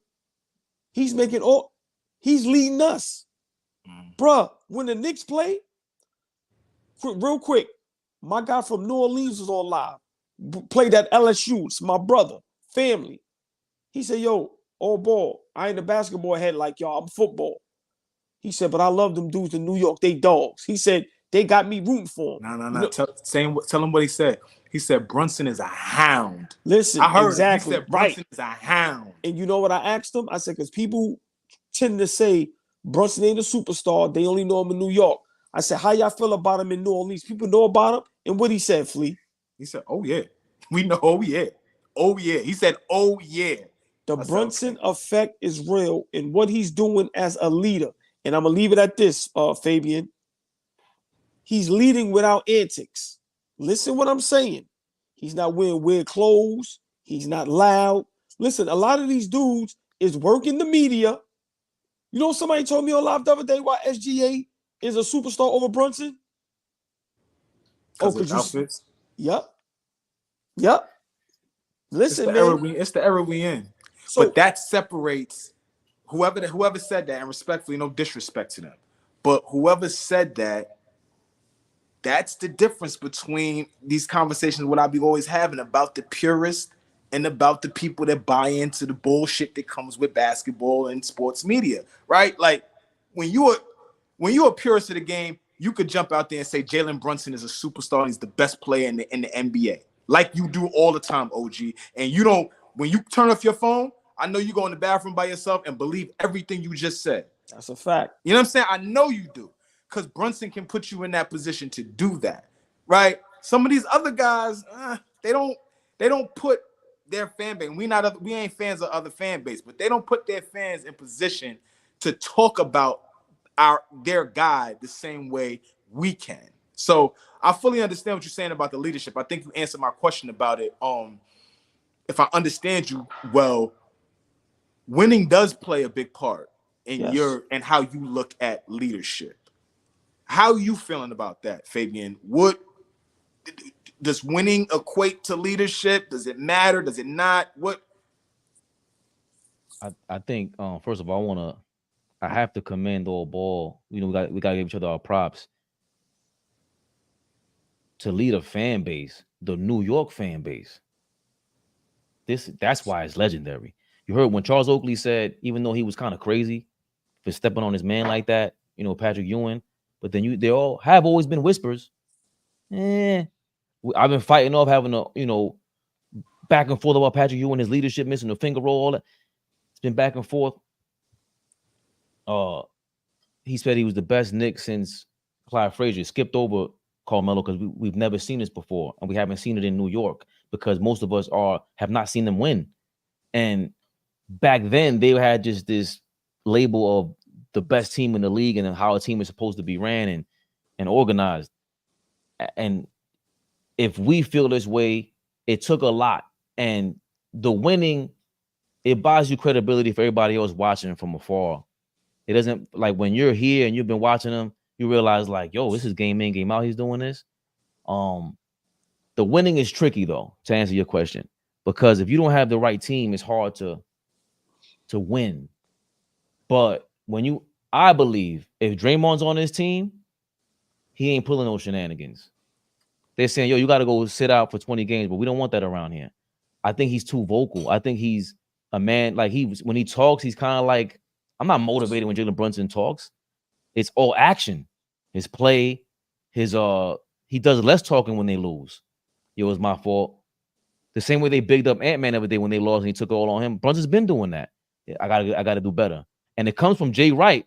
he's leading us. Bruh, when the Knicks play, real quick, my guy from New Orleans was on live. Played at LSU. It's my brother, family. He said, yo, all ball. I ain't a basketball head like y'all. I'm football. He said, but I love them dudes in New York. They dogs. He said, they got me rooting for him. No. Tell him what he said. He said, Brunson is a hound. Listen, I heard exactly. He said, Brunson is a hound. And you know what I asked him? I said, because people tend to say Brunson ain't a superstar. They only know him in New York. I said, how y'all feel about him in New Orleans? People know about him. And what he said, Flea? He said, oh, yeah. We know, oh, yeah. Oh, yeah. He said, oh, yeah. The Brunson effect is real in what he's doing as a leader. And I'm going to leave it at this, Fabian. He's leading without antics. Listen what I'm saying. He's not wearing weird clothes. He's not loud. Listen, a lot of these dudes is working the media. You know, somebody told me on live the other day why SGA is a superstar over Brunson? Because of outfits? Yep. Listen, it's the era we in. So, but that separates whoever said that, and respectfully, no disrespect to them, but whoever said that, that's the difference between these conversations, what I be always having about the purists and about the people that buy into the bullshit that comes with basketball and sports media, right? Like when you're a purist of the game, you could jump out there and say Jalen Brunson is a superstar. He's the best player in the NBA, like you do all the time, OG. And you don't when you turn off your phone, I know you go in the bathroom by yourself and believe everything you just said. That's a fact. You know what I'm saying? I know you do, because Brunson can put you in that position to do that, right? Some of these other guys, they don't put their fan base. We ain't fans of other fan base, but they don't put their fans in position to talk about their guy the same way we can. So I fully understand what you're saying about the leadership. I think you answered my question about it. If I understand you well, winning does play a big part in and how you look at leadership. How are you feeling about that, Fabian? What does winning equate to leadership? Does it matter? Does it not? What? I think first of all, I have to commend all ball. You know, we gotta give each other our props. To lead a fan base, the New York fan base. That's why it's legendary. You heard when Charles Oakley said, even though he was kind of crazy for stepping on his man like that, you know, Patrick Ewing, but then they all have always been whispers. I've been fighting off having a, you know, back and forth about Patrick Ewing, his leadership, missing the finger roll, all that. It's been back and forth. He said he was the best Knick since Clyde Frazier. Skipped over Carmelo because we've never seen this before, and we haven't seen it in New York because most of us have not seen them win. And back then, they had just this label of the best team in the league and how a team is supposed to be ran and organized. And if we feel this way, it took a lot. And the winning, it buys you credibility for everybody else watching from afar. It doesn't, like when you're here and you've been watching them, you realize like, yo, this is game in, game out. He's doing this. The winning is tricky though, to answer your question, because if you don't have the right team, it's hard to win. But I believe if Draymond's on his team, he ain't pulling no shenanigans. They're saying, yo, you got to go sit out for 20 games, but we don't want that around here. I think he's too vocal. I think he's a man, like when he talks, he's kind of like, I'm not motivated when Jalen Brunson talks. It's all action. His play, he does less talking when they lose. Yo, it's my fault. The same way they bigged up Ant-Man every day when they lost and he took it all on him. Brunson's been doing that. I gotta do better. And it comes from Jay Wright.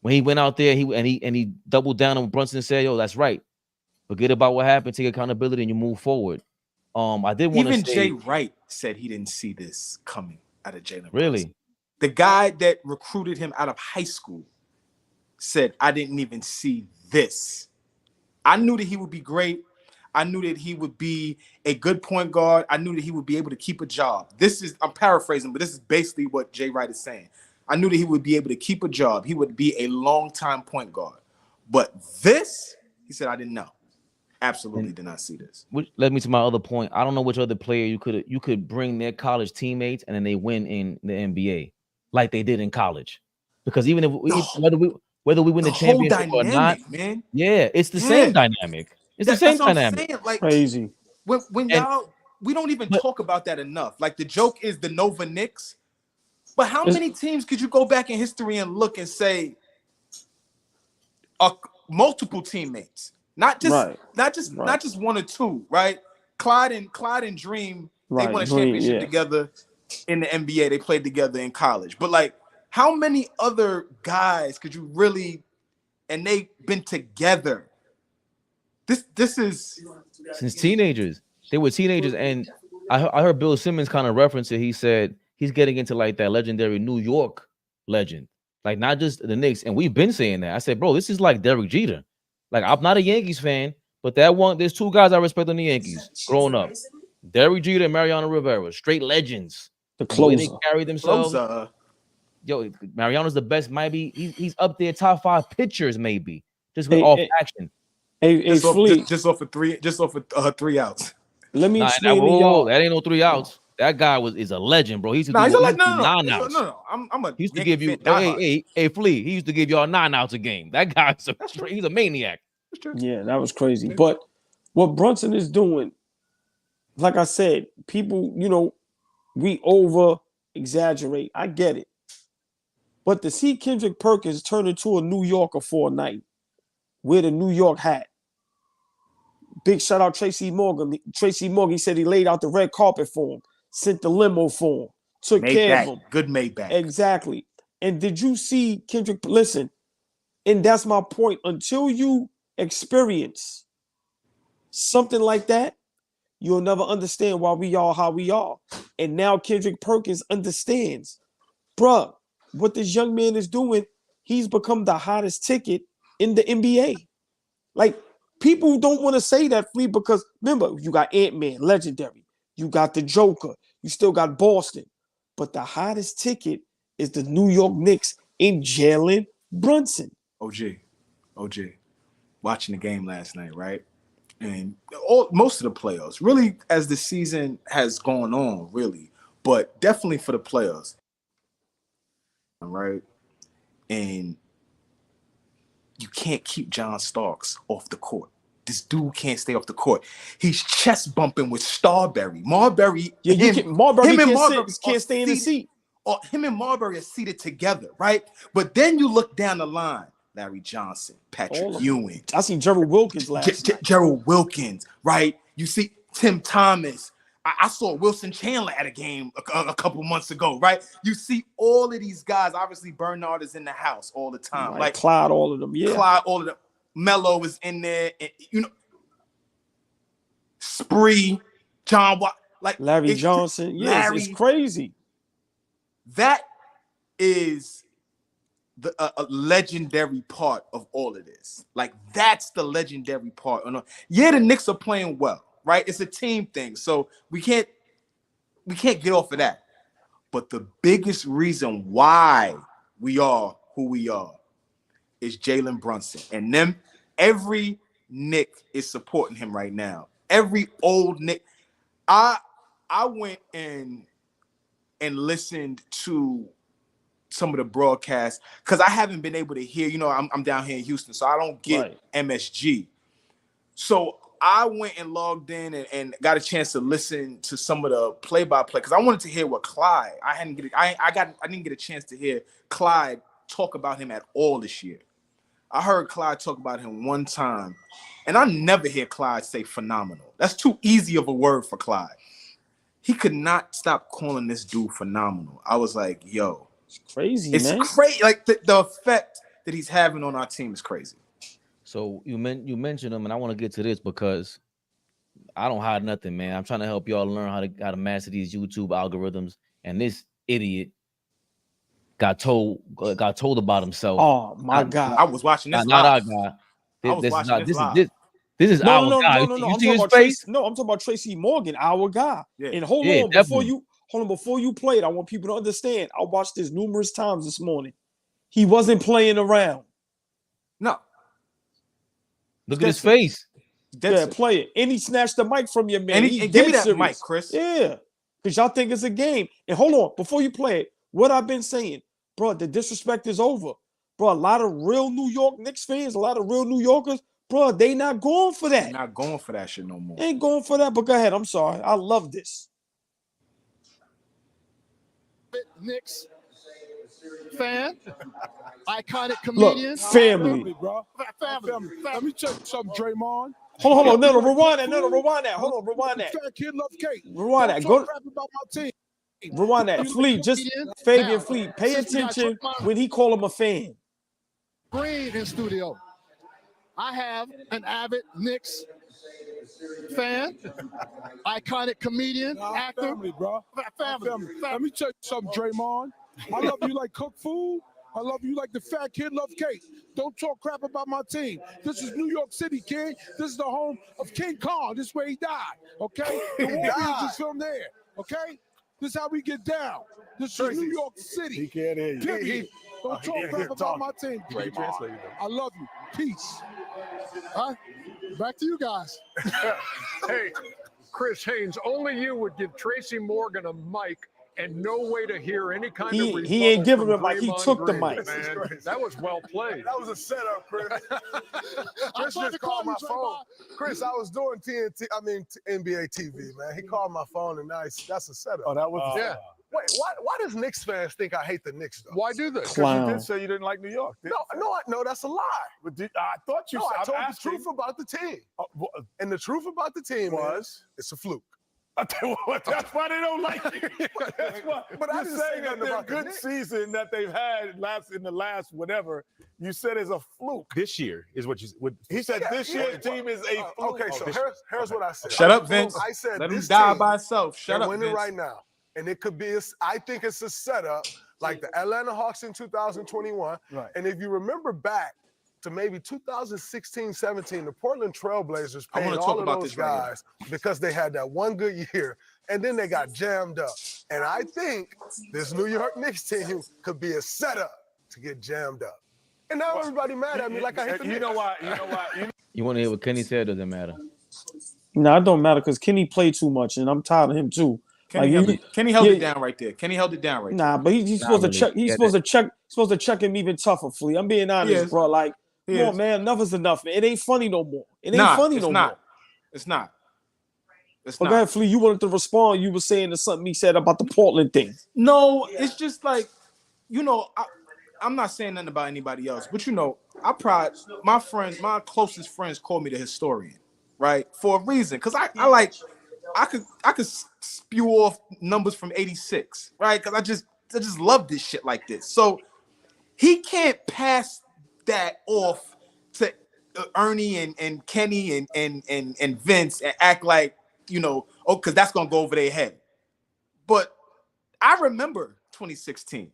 When he went out there, he doubled down on Brunson and said, yo, that's right. Forget about what happened, take accountability, and you move forward. I did want to say, even Jay Wright said he didn't see this coming out of Jalen Brunson. Really? The guy that recruited him out of high school said, I didn't even see this. I knew that he would be great. I knew that he would be a good point guard. I knew that he would be able to keep a job. I'm paraphrasing, but this is basically what Jay Wright is saying. I knew that he would be able to keep a job. He would be a long-time point guard. But this, he said, I didn't know. Absolutely did not see this. Which led me to my other point. I don't know which other player you could bring their college teammates and then they win in the NBA like they did in college. Because even if whether we win the championship or not, man. Yeah, it's the same dynamic. It's the same dynamic. Saying, like, crazy. When y'all, we don't even talk about that enough. Like the joke is the Nova Knicks. But how many teams could you go back in history and look and say multiple teammates? Not just one or two, right? Clyde and Dream, they won a championship together in the NBA. They played together in college. But like, how many other guys could you really, and they've been together? This is since teenagers. They were teenagers, and I heard Bill Simmons kind of reference it. He said he's getting into like that legendary New York legend, like not just the Knicks. And we've been saying that. I said, bro, this is like Derek Jeter. Like, I'm not a Yankees fan, but there's two guys I respect on the Yankees growing up. Derek Jeter and Mariano Rivera, straight legends. The closer. They carry themselves. Yo, Mariano's the best. Maybe he's up there, top 5 pitchers, maybe. Just with off action. Just off of 3 outs. Let me explain to y'all. That ain't no 3 outs. That guy is a legend, bro. He used to he's like, 9 outs. No. He used to give you hey, Flea. He used to give y'all 9 outs a game. That guy's he's a maniac. Yeah, that was crazy. But what Brunson is doing, like I said, people, we over exaggerate. I get it. But to see Kendrick Perkins turn into a New Yorker for a night, wear the New York hat. Big shout out Tracy Morgan. Tracy Morgan, he said he laid out the red carpet for him. sent the limo for him, took care of him. Good Maybach. Exactly. And did you see Kendrick? Listen, and that's my point. Until you experience something like that, you'll never understand why we are how we are. And now Kendrick Perkins understands, bruh, what this young man is doing, he's become the hottest ticket in the NBA. Like, people don't want to say that, Flea, because remember, you got Ant-Man, legendary. You got the Joker. You still got Boston. But the hottest ticket is the New York Knicks in Jalen Brunson. OG, watching the game last night, right? And most of the playoffs, really, as the season has gone on, really, but definitely for the playoffs, right? And you can't keep John Starks off the court. This dude can't stay off the court. He's chest bumping with Marbury. Marbury can't stay in the seat. Or him and Marbury are seated together, right? But then you look down the line, Larry Johnson, Patrick Ewing. I seen Gerald Wilkins last night. Gerald Wilkins, right? You see Tim Thomas. I saw Wilson Chandler at a game a couple months ago, right? You see all of these guys. Obviously, Bernard is in the house all the time. Like Clyde, all of them, yeah. Clyde, all of them. Melo is in there. And, Spree, John Watt. Like Larry Johnson. Yes, it's crazy. That is a legendary part of all of this. Like, that's the legendary part. Yeah, the Knicks are playing well, right? It's a team thing, so we can't get off of that. But the biggest reason why we are who we are is Jalen Brunson. And them, every Knick is supporting him right now. Every old Knick. I went and listened to some of the broadcasts because I haven't been able to hear, I'm down here in Houston, so I don't get MSG. So I went and logged in and got a chance to listen to some of the play-by-play because I wanted to hear what Clyde. I didn't get a chance to hear Clyde talk about him at all this year. I heard Clyde talk about him one time, and I never hear Clyde say phenomenal. That's too easy of a word for Clyde. He could not stop calling this dude phenomenal. I was like, yo. It's crazy, man. It's crazy. Like, the effect that he's having on our team is crazy. So you mentioned him, and I want to get to this because I don't hide nothing, man. I'm trying to help y'all learn how to master these YouTube algorithms. And this idiot got told about himself. Oh my God! I was watching this. Not our guy. This is our guy. You see his face? I'm talking about Tracy Morgan, our guy. Yeah. And hold on, before you play it, I want people to understand. I watched this numerous times this morning. He wasn't playing around. No. Look at his face. Yeah, play it. And he snatched the mic from your man. And give me that mic, Chris. Yeah. Because y'all think it's a game. And hold on, before you play it, what I've been saying, bro, the disrespect is over. Bro, a lot of real New York Knicks fans, a lot of real New Yorkers, bro, they not going for that. They're not going for that shit no more. They ain't going for that, but go ahead. I'm sorry. I love this. Knicks fan, iconic comedian. Look, family, bro. Family. Let me check something, Draymond. Hold on. No, rewind that. Rewind that. Hold on, rewind that. Fat kid love cake. Rewind that. Go crap about my team. Rewind that. Fleet, just Fabian Fleet. Pay attention when he call him a fan. Green in studio. I have an avid Knicks fan, iconic comedian, actor. Family, bro. Family. Let me tell you something, Draymond. I love you like cook food. I love you like the fat kid love cake. Don't talk crap about my team. This is New York City, kid. This is the home of King Kong. This is where he died, okay? The Warriors is from there, okay? This is how we get down. This is New York City. He can't hear you. Period. Don't talk crap about my team, Draymond. I love you. Peace. All right, back to you guys. Hey, Chris Haynes, only you would give Tracy Morgan a mic and no way to hear any kind of rebuttal. He ain't giving him a mic. He Draymond took the Green, mic. Man. That was well played. That was a setup, Chris. Chris just called my phone. Chris, I was doing NBA TV, man. He called my phone, and that's a setup. Oh, that was yeah. Wait, why does Knicks fans think I hate the Knicks, though? Why do they? Because Clown. you did say you didn't like New York. No, that's a lie. But I thought you said. I told the truth about the team. And the truth about the team is it's a fluke. I tell you what, that's why they don't like you. That's why. But I You didn't say say that nothing their about the good Knicks. season that they've had in the last whatever. You said is a fluke. This year is what He said this year's team is a fluke. Okay, so here's what I said. Shut up, Vince. I said Let him this die team, by itself. Shut they're up, winning Vince. right now. And it could be, I think it's a setup like the Atlanta Hawks in 2021. Right. And if you remember back to maybe 2016, 17, the Portland Trailblazers I paid wanna all talk of about those this right here. guys because they had that one good year, and then they got jammed up. And I think this New York Knicks team could be a setup to get jammed up. And now everybody mad at me like I hate the You Knicks. know why? You want to hear what Kenny said? Doesn't matter. No, it don't matter because Kenny played too much, and I'm tired of him too. Kenny held it down right there. Kenny held it down right Nah, but he's supposed really. to check. He's Yeah, supposed to check. Supposed to check him even tougher, Flea. I'm being honest, is. bro. Like, He come on, is. man. Enough is enough, man. It ain't funny no more. It ain't Nah, funny it's no not. more. It's not. It's But not. go ahead, Flea. You wanted to respond. You were saying to something he said about the Portland thing. No, it's just like, I'm not saying nothing about anybody else, but my closest friends call me the historian, right? For a reason, because I could spew off numbers from '86, right? Because I just love this shit like this. So he can't pass that off to Ernie and Kenny and Vince and act like, because that's gonna go over their head. But I remember 2016.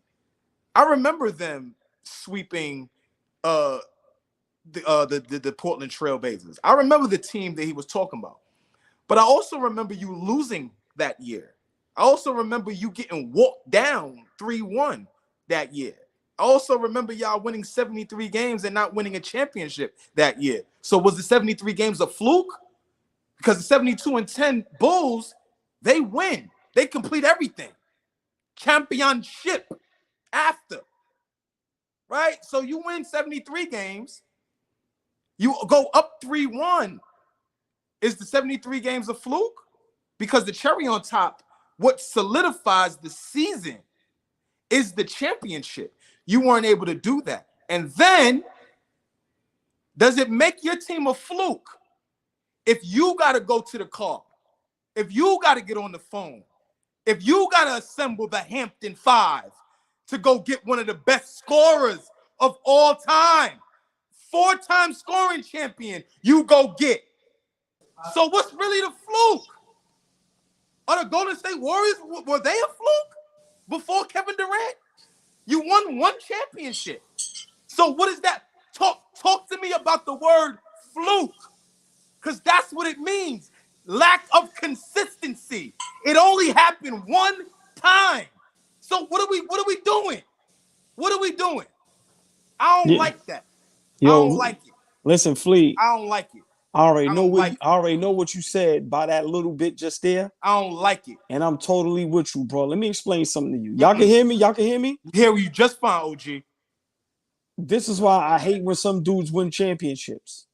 I remember them sweeping the Portland Trailblazers. I remember the team that he was talking about. But I also remember you losing that year. I also remember you getting walked down 3-1 that year. I also remember y'all winning 73 games and not winning a championship that year. So was the 73 games a fluke? Because the 72-10 Bulls, they win. They complete everything. Championship after. Right? So you win 73 games. You go up 3-1. Is the 73 games a fluke? Because the cherry on top, what solidifies the season is the championship. You weren't able to do that. And then, does it make your team a fluke if you got to go to the car, if you got to get on the phone, if you got to assemble the Hampton Five to go get one of the best scorers of all time, 4-time scoring champion, you go get? So what's really the fluke? Are the Golden State Warriors, were they a fluke before Kevin Durant? You won one championship. So what is that? Talk to me about the word fluke, because that's what it means. Lack of consistency. It only happened one time. So what are we doing? What are we doing? I don't like that. I don't like it. Listen, Flea. I don't like it. I already know what you said by that little bit just there. I don't like it. And I'm totally with you, bro. Let me explain something to you. Y'all can hear me? Y'all can hear me? Hear you just fine, OG. This is why I hate when some dudes win championships.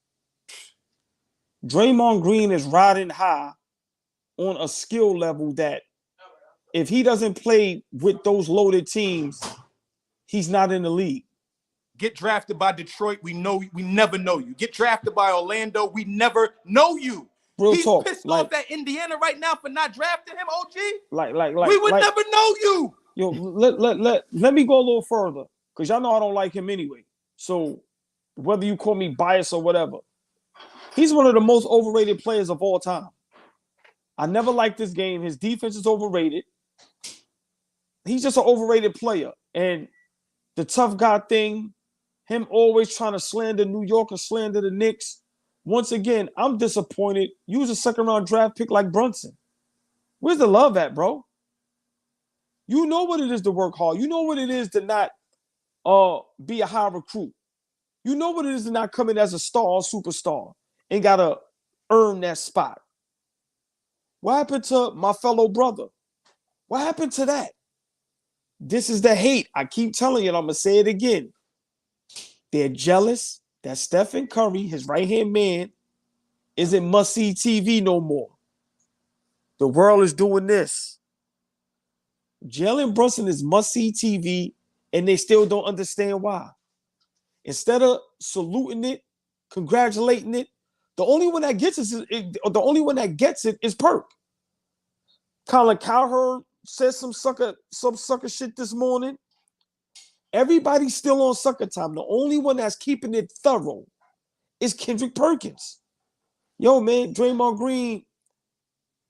Draymond Green is riding high on a skill level that if he doesn't play with those loaded teams, he's not in the league. Get drafted by Detroit, we never know you. Get drafted by Orlando, we never know you. He's pissed off at Indiana right now for not drafting him, OG. We would never know you. Yo, let me go a little further, because y'all know I don't like him anyway. So whether you call me biased or whatever, he's one of the most overrated players of all time. I never liked this game. His defense is overrated. He's just an overrated player. And the tough guy thing, him always trying to slander New York or slander the Knicks. Once again, I'm disappointed. You was a second-round draft pick like Brunson. Where's the love at, bro? You know what it is to work hard. You know what it is to not be a high recruit. You know what it is to not come in as a star or superstar and got to earn that spot. What happened to my fellow brother? What happened to that? This is the hate. I keep telling you, and I'm going to say it again. They're jealous that Stephen Curry, his right-hand man, isn't must-see TV no more. The world is doing this. Jalen Brunson is must-see TV, and they still don't understand why. Instead of saluting it, congratulating it, the only one that gets it is Perk. Colin Cowherd said some sucker shit this morning. Everybody's still on sucker time. The only one that's keeping it thorough is Kendrick Perkins. Yo, man, Draymond Green.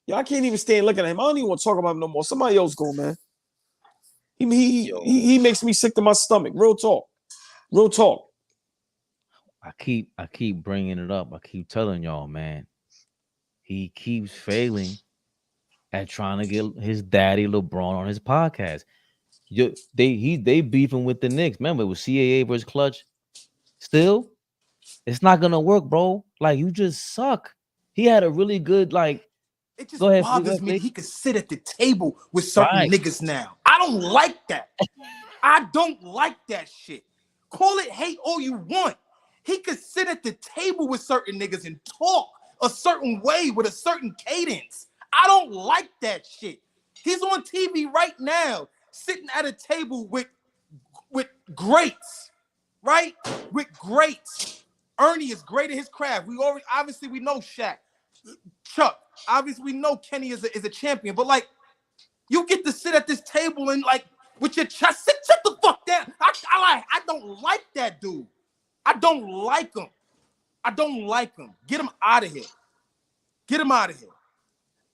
Yo, I can't even stand looking at him. I don't even want to talk about him no more. Somebody else go, man. He makes me sick to my stomach. Real talk. Real talk. I keep bringing it up. I keep telling y'all, man. He keeps failing at trying to get his daddy LeBron on his podcast. They beefing with the Knicks. Remember, it was CAA versus Clutch. Still, it's not gonna work, bro. Like, you just suck. He had a really good, like. It just Go ahead, bothers me. please. He could sit at the table with certain niggas now. I don't like that. I don't like that shit. Call it hate all you want. He could sit at the table with certain niggas and talk a certain way with a certain cadence. I don't like that shit. He's on TV right now, sitting at a table with greats, right? With greats. Ernie is great at his craft. We know Shaq. Chuck, obviously we know Kenny is a champion, but like, you get to sit at this table and like with your chest, shut the fuck down. I don't like that dude. I don't like him. I don't like him. Get him out of here. Get him out of here.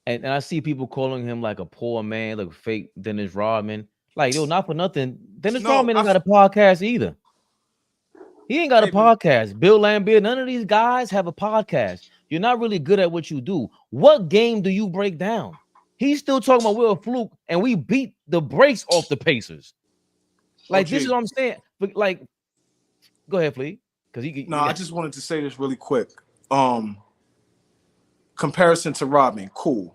And I see people calling him like a poor man, like fake Dennis Rodman. Like, yo, not for nothing. Dennis Rodman ain't got a podcast either. He ain't got a podcast. Bill Laimbeer, none of these guys have a podcast. You're not really good at what you do. What game do you break down? He's still talking about we're a fluke, and we beat the brakes off the Pacers. Like, this is what I'm saying. But like, go ahead, please. I just wanted to say this really quick. Comparison to Rodman, cool,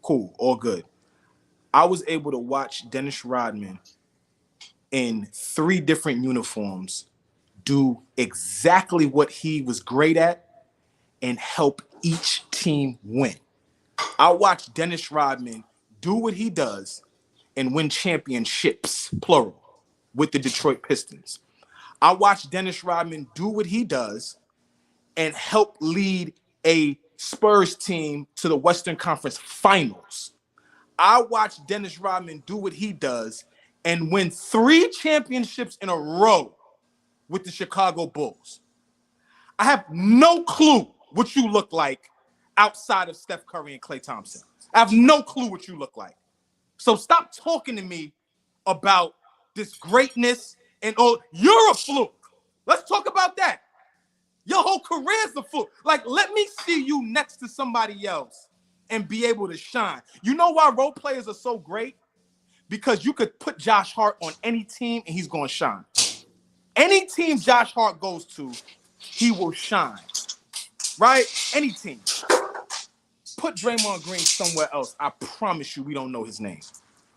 all good. I was able to watch Dennis Rodman in 3 different uniforms do exactly what he was great at and help each team win. I watched Dennis Rodman do what he does and win championships, plural, with the Detroit Pistons. I watched Dennis Rodman do what he does and help lead a Spurs team to the Western Conference Finals. I watched Dennis Rodman do what he does and win 3 championships in a row with the Chicago Bulls. I have no clue what you look like outside of Steph Curry and Klay Thompson. I have no clue what you look like. So stop talking to me about this greatness and you're a fluke. Let's talk about that. Your whole career's a fluke. Like, let me see you next to somebody else and be able to shine. You know why role players are so great? Because you could put Josh Hart on any team and he's going to shine. Any team Josh Hart goes to, he will shine. Right? Any team. Put Draymond Green somewhere else. I promise you we don't know his name.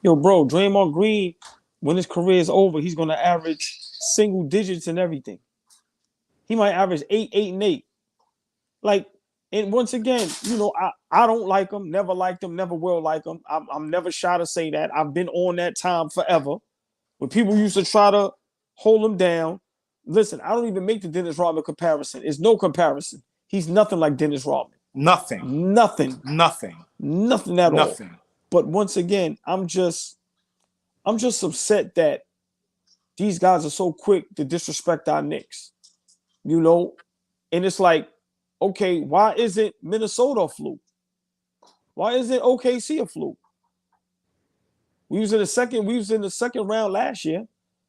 Yo, bro, Draymond Green, when his career is over, he's going to average single digits and everything. He might average 8, 8, and 8. Like, and once again, you know, I don't like him, never liked him, never will like him. I'm never shy to say that. I've been on that time forever. When people used to try to hold him down, listen, I don't even make the Dennis Rodman comparison. It's no comparison. He's nothing like Dennis Rodman. Nothing at all. But once again, I'm just upset that these guys are so quick to disrespect our Knicks. You know, and it's like, okay, why isn't Minnesota a fluke? Why isn't OKC a fluke? We was in the second round last year.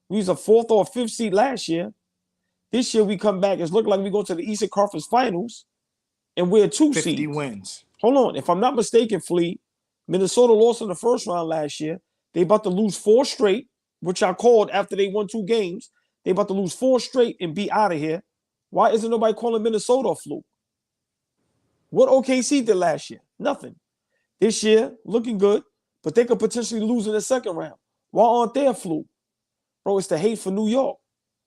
We was a 4th or 5th seed last year. This year we come back. It's looking like we go to the Eastern Conference Finals and we're a 2 seed. 50 wins. Hold on. If I'm not mistaken, Fleet, Minnesota lost in the first round last year. They about to lose 4 straight, which I called after they won 2 games. They about to lose 4 straight and be out of here. Why isn't nobody calling Minnesota a fluke? What OKC did last year? Nothing. This year, looking good, but they could potentially lose in the second round. Why aren't they a fluke? Bro, it's the hate for New York,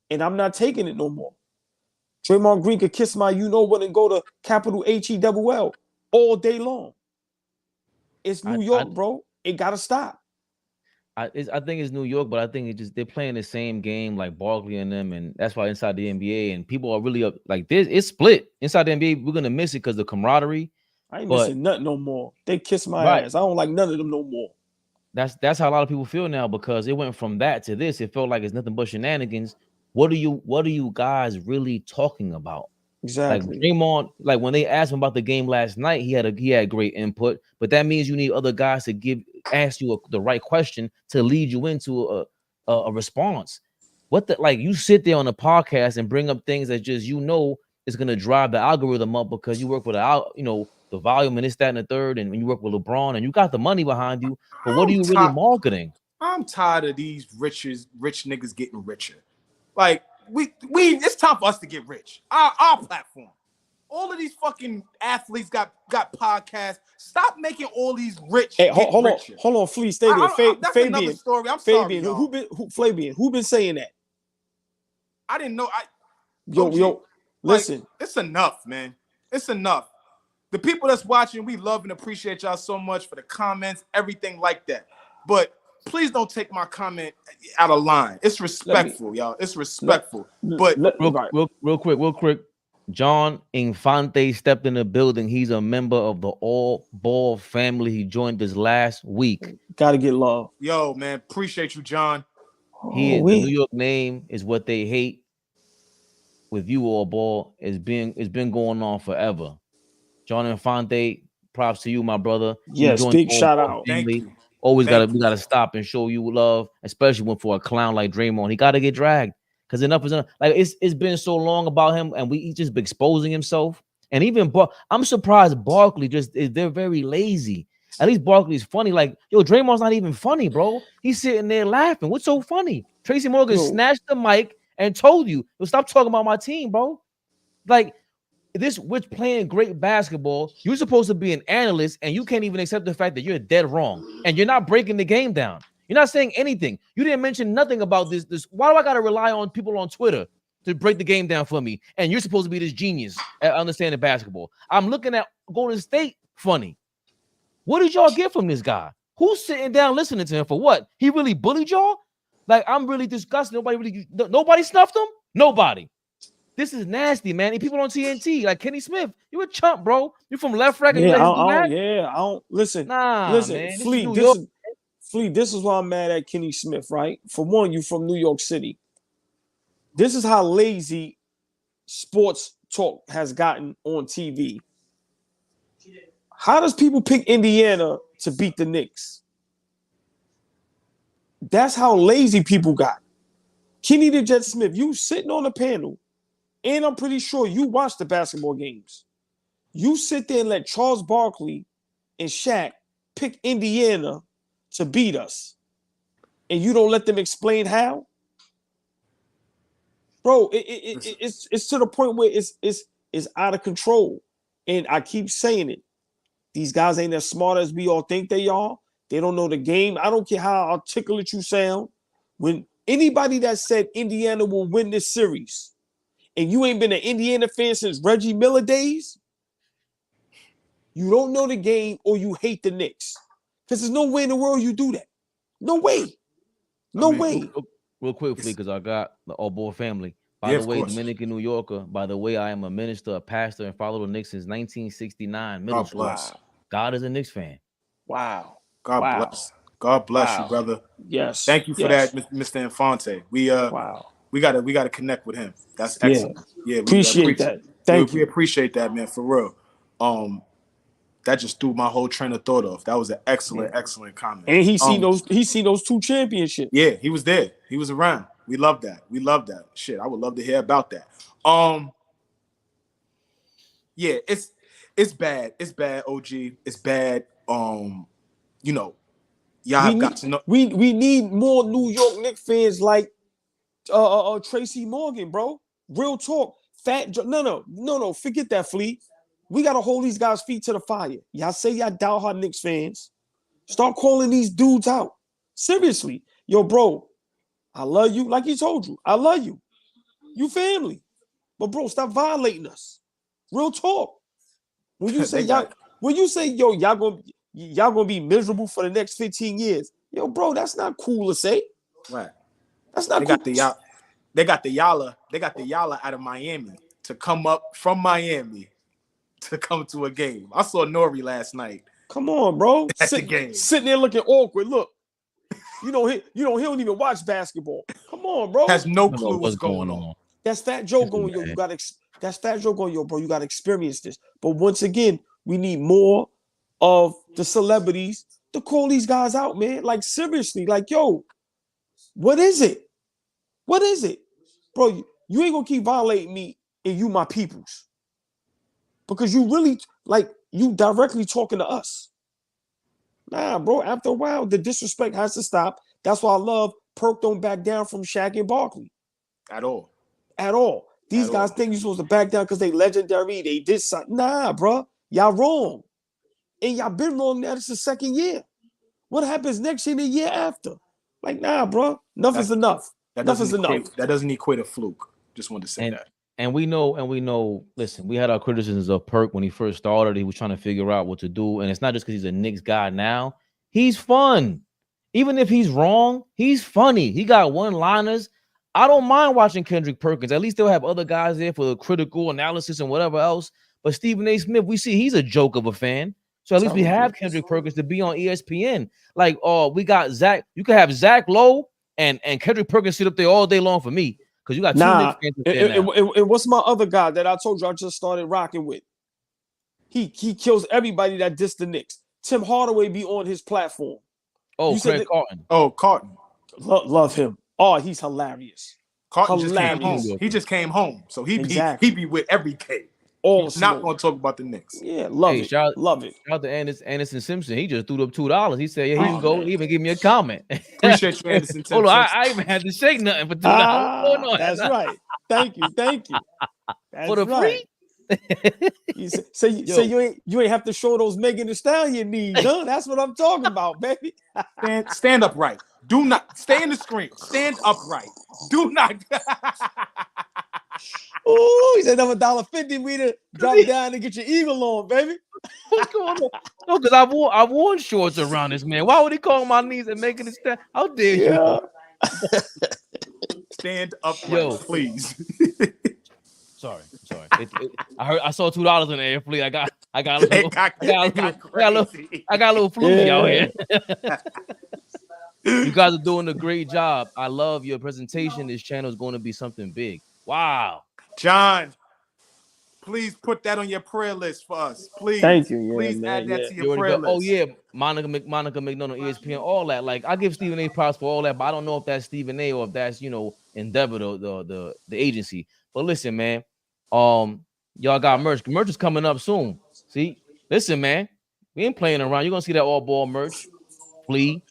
and I'm not taking it no more. Draymond Green could kiss my you-know-what and go to capital H-E-double-L all day long. It's New York, bro. It got to stop. I think it's New York, but I think they're playing the same game like Barkley and them, and that's why inside the NBA and people are really up like this. It's split inside the NBA. We're gonna miss it because the camaraderie, I ain't But missing nothing no more. They kiss my right. ass. I don't like none of them no more. That's how a lot of people feel now, because it went from that to this. It felt like it's nothing but shenanigans. What are you guys really talking about? Like Exactly. Draymond, like when they asked him about the game last night, he had great input, but that means you need other guys to ask you the right question to lead you into a response. Like you sit there on a podcast and bring up things that just is gonna drive the algorithm up because you work with the volume and this, that, and the third, and when you work with LeBron and you got the money behind you, but what are you really marketing? I'm tired of these rich niggas getting richer. Like we it's time for us to get rich. Our platform. All of these fucking athletes got podcasts. Stop making all these rich. Hey, hold on, Flea, stay there. That's Fabian, another story. I'm Fabian, sorry, Fabian, who been saying that? I didn't know. Yo, listen. It's enough, man. It's enough. The people that's watching, we love and appreciate y'all so much for the comments, everything like that. But please don't take my comment out of line. It's respectful, y'all. It's respectful. Real quick. John Infante stepped in the building. He's a member of the All Ball family. He joined us last week. Gotta get love. Yo, man, appreciate you, John. The New York name is what they hate. With you, All Ball, it's been going on forever. John Infante, props to you, my brother. Yes, big shout out. Thank you. We gotta stop and show you love, especially for a clown like Draymond. He gotta get dragged. Because enough is enough. Like it's been so long about him, and he's just exposing himself. And even I'm surprised Barkley they're very lazy. At least Barkley's funny. Like, yo, Draymond's not even funny, bro. He's sitting there laughing. What's so funny? Tracy Morgan snatched the mic and told you, stop talking about my team, bro. Like, we're playing great basketball. You're supposed to be an analyst, and you can't even accept the fact that you're dead wrong. And you're not breaking the game down. You're not saying anything. You didn't mention nothing about this. Why do I gotta rely on people on Twitter to break the game down for me? And you're supposed to be this genius at understanding basketball. I'm looking at Golden State funny. What did y'all get from this guy? Who's sitting down listening to him for what? He really bullied y'all? Like, I'm really disgusted. Nobody snuffed him? Nobody. This is nasty, man. And people on TNT, like Kenny Smith, you a chump, bro. You from Left Rack. I don't listen. Listen, man. Flea, this is why I'm mad at Kenny Smith, right? For one, you from New York City. This is how lazy sports talk has gotten on TV. How does people pick Indiana to beat the Knicks? That's how lazy people got. Kenny the Jet Smith, you sitting on the panel, and I'm pretty sure you watch the basketball games. You sit there and let Charles Barkley and Shaq pick Indiana to beat us, and you don't let them explain how, bro. It's to the point where it's out of control. And I keep saying it. These guys ain't as smart as we all think they are. They don't know the game. I don't care how articulate you sound. When anybody that said Indiana will win this series, and you ain't been an Indiana fan since Reggie Miller days, you don't know the game or you hate the Knicks. Because there's no way in the world you do that. No way. No way. Real quickly, because I got the All Ball family. By the way, Dominican New Yorker. By the way, I am a minister, a pastor, and follow the Knicks since 1969, middle school. Bless. God is a Knicks fan. Wow. God bless. God bless you, brother. Yes. Thank you for that, Mr. Infante. We gotta connect with him. That's excellent. Yeah, appreciate that. Thank you. We appreciate that, man, for real. That just threw my whole train of thought off. That was an excellent comment. And he seen those two championships. Yeah, he was there. He was around. We love that. Shit, I would love to hear about that. Yeah, it's bad. It's bad, OG. It's bad. Y'all have got to know. We need more New York Knicks fans like Tracy Morgan, bro. Real talk. No. Forget that, Flea. We got to hold these guys' feet to the fire. Y'all say y'all diehard Knicks fans. Start calling these dudes out. Seriously. Yo, bro, I love you. Like he told you, I love you. You family. But, bro, stop violating us. Real talk. When you say y'all gonna be miserable for the next 15 years, yo, bro, that's not cool to say. Right. That's not cool. They got the Yala out of Miami to come up from Miami to come to a game. I saw Nori last night. Come on, bro. At the game. Sitting there looking awkward. Look, he don't even watch basketball. Come on, bro. Has no clue what's going on. That's Fat Joe going, yo. That's Fat Joe going, yo, bro. You got to experience this. But once again, we need more of the celebrities to call these guys out, man. Like, seriously, like, yo, what is it? What is it? Bro, you ain't gonna keep violating me and you my peoples. Because you really, like, you directly talking to us. Nah, bro, after a while, the disrespect has to stop. That's why I love Perk don't back down from Shaq and Barkley. At all. At all. These guys think you're supposed to back down because they legendary. They did something. Nah, bro. Y'all wrong. And y'all been wrong now. This is the second year. What happens next year and the year after? Like, nah, bro. Enough is enough. Enough is enough. That doesn't equate a fluke. Just wanted to say that. And we know, listen, we had our criticisms of Perk when he first started. He was trying to figure out what to do. And it's not just because he's a Knicks guy now. He's fun. Even if he's wrong, he's funny. He got one-liners. I don't mind watching Kendrick Perkins. At least they'll have other guys there for the critical analysis and whatever else. But Stephen A. Smith, we see he's a joke of a fan. So at least we have Kendrick Perkins to be on ESPN. Like, we got Zach. You could have Zach Lowe and Kendrick Perkins sit up there all day long for me. Because you got two Knicks fans. And what's my other guy that I told you I just started rocking with? He kills everybody that dissed the Knicks. Tim Hardaway be on his platform. Oh, Craig Carton. Oh, Carton. Love him. Oh, he's hilarious. Carton just came home. He just came home. So he be with every K. He's not going to talk about the Knicks. Yeah, love it. Love it. Shout out to Anderson Simpson. He just threw up $2. He said, yeah, he can go. He even give me a comment. Appreciate you, Anderson Simpson. Hold on, I even had to shake nothing for $2. That's right. Thank you. That's for the right. Free? So you ain't have to show those Megan Thee Stallion knees, huh? That's what I'm talking about, baby. Stand upright. Do not stay in the screen. Stand upright. Do not. Oh, he said $1.50. We to drop down and get your eagle on, baby. What's going on? No, because I've worn shorts around this man. Why would he call my knees and making it stand? How dare you? Stand upright, please. Sorry. I saw $2 in the air fleet. I got a little fluky out here. You guys are doing a great job. I love your presentation. This channel is going to be something big. Wow. John, please put that on your prayer list for us. Please. Thank you. Please add that to your prayer list. Oh, yeah. Monica McDonald, ESPN, all that. Like, I give Stephen A. props for all that, but I don't know if that's Stephen A. or if that's, Endeavor, the agency. But listen, man, y'all got merch. Merch is coming up soon. See? Listen, man, we ain't playing around. You're going to see that all-ball merch. Flea.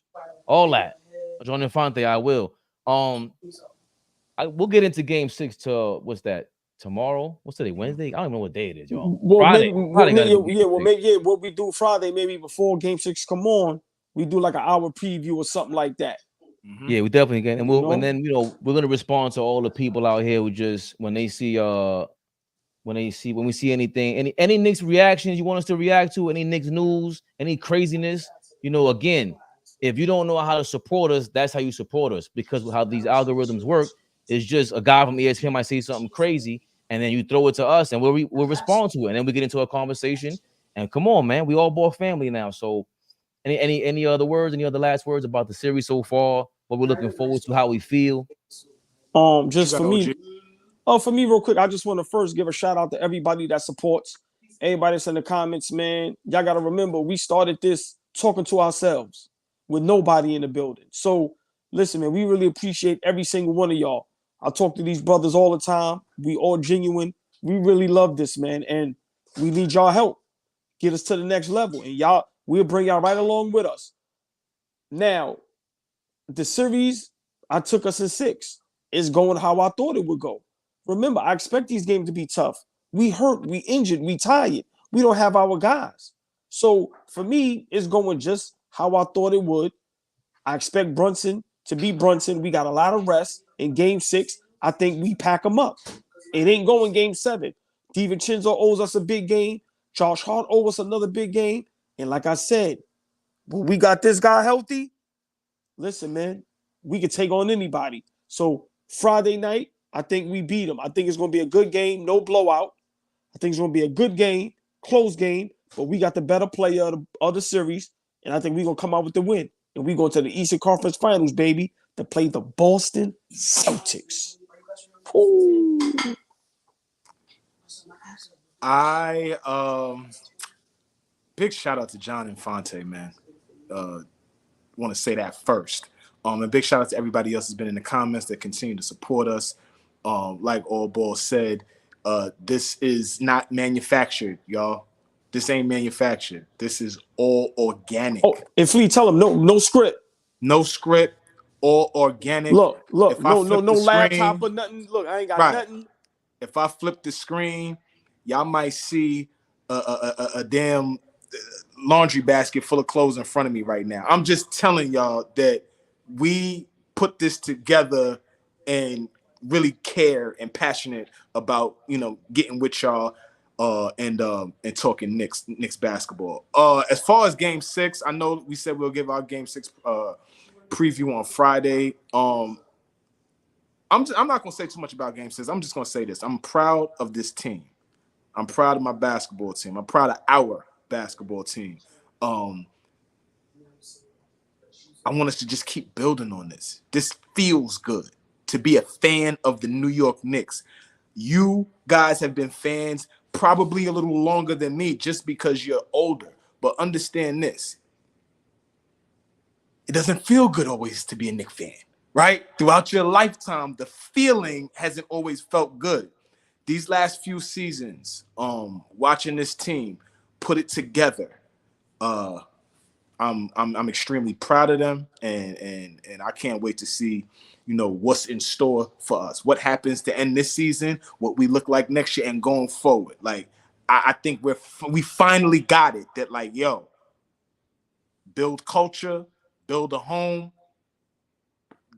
All that. John Infante, I will. We'll get into game 6 to what's that? Tomorrow? What's today? Wednesday? I don't even know what day it is, y'all. Friday. What we do Friday, maybe before game 6 come on, we do like an hour preview or something like that. Mm-hmm. Yeah, we definitely can. And then we're gonna respond to all the people out here who just when we see anything, any Knicks reactions you want us to react to, any Knicks news, any craziness, again. If you don't know how to support us, that's how you support us. Because how these algorithms work is just a guy from ESPN might say something crazy, and then you throw it to us, and we'll respond to it, and then we get into a conversation. And come on, man, we all ball family now. So, any other words? Any other last words about the series so far? What we're looking forward to? How we feel? Just for me, real quick, I just want to first give a shout out to everybody that supports. Everybody that's in the comments, man. Y'all got to remember, we started this talking to ourselves, with nobody in the building. So listen, man, we really appreciate every single one of y'all. I talk to these brothers all the time. We all genuine. We really love this, man. And we need y'all help. Get us to the next level. And we'll bring y'all right along with us. Now, the series, I took us in 6. It's going how I thought it would go. Remember, I expect these games to be tough. We hurt, we injured, we tired. We don't have our guys. So for me, it's going just how I thought it would. I expect Brunson to be Brunson. We got a lot of rest in game 6. I think we pack them up. It ain't going game 7. DiVincenzo owes us a big game. Josh Hart owes us another big game. And like I said, when we got this guy healthy, listen, man, we can take on anybody. So Friday night, I think we beat them. I think it's going to be a good game, no blowout. I think it's going to be a good game. close game, but we got the better player of the series, and I think we're gonna come out with the win. And we go to the Eastern Conference Finals, baby, to play the Boston Celtics. Ooh. Big shout out to John Infante, man. Want to say that first. And big shout out to everybody else who's been in the comments that continue to support us. Like All Ball said, this is not manufactured, y'all. This ain't manufactured. This is all organic. Oh, and Flea, tell him no script. No script, all organic. Look, If I no flip the laptop screen, or nothing. Look, I ain't got right. nothing. If I flip the screen, y'all might see a damn laundry basket full of clothes in front of me right now. I'm just telling y'all that we put this together and really care and passionate about, getting with y'all and talking Knicks basketball. As far as Game 6, I know we said we'll give our Game 6 preview on Friday. I'm not gonna say too much about Game 6. I'm just gonna say this: I'm proud of this team. I'm proud of my basketball team. I'm proud of our basketball team. I want us to just keep building on this. This feels good to be a fan of the New York Knicks. You guys have been fans probably a little longer than me just because you're older. But understand this. It doesn't feel good always to be a Knicks fan, right? Throughout your lifetime, the feeling hasn't always felt good. These last few seasons, watching this team put it together, I'm extremely proud of them, and I can't wait to see, what's in store for us. What happens to end this season, what we look like next year, and going forward. Like, I think we finally got it. That like, yo, build culture, build a home,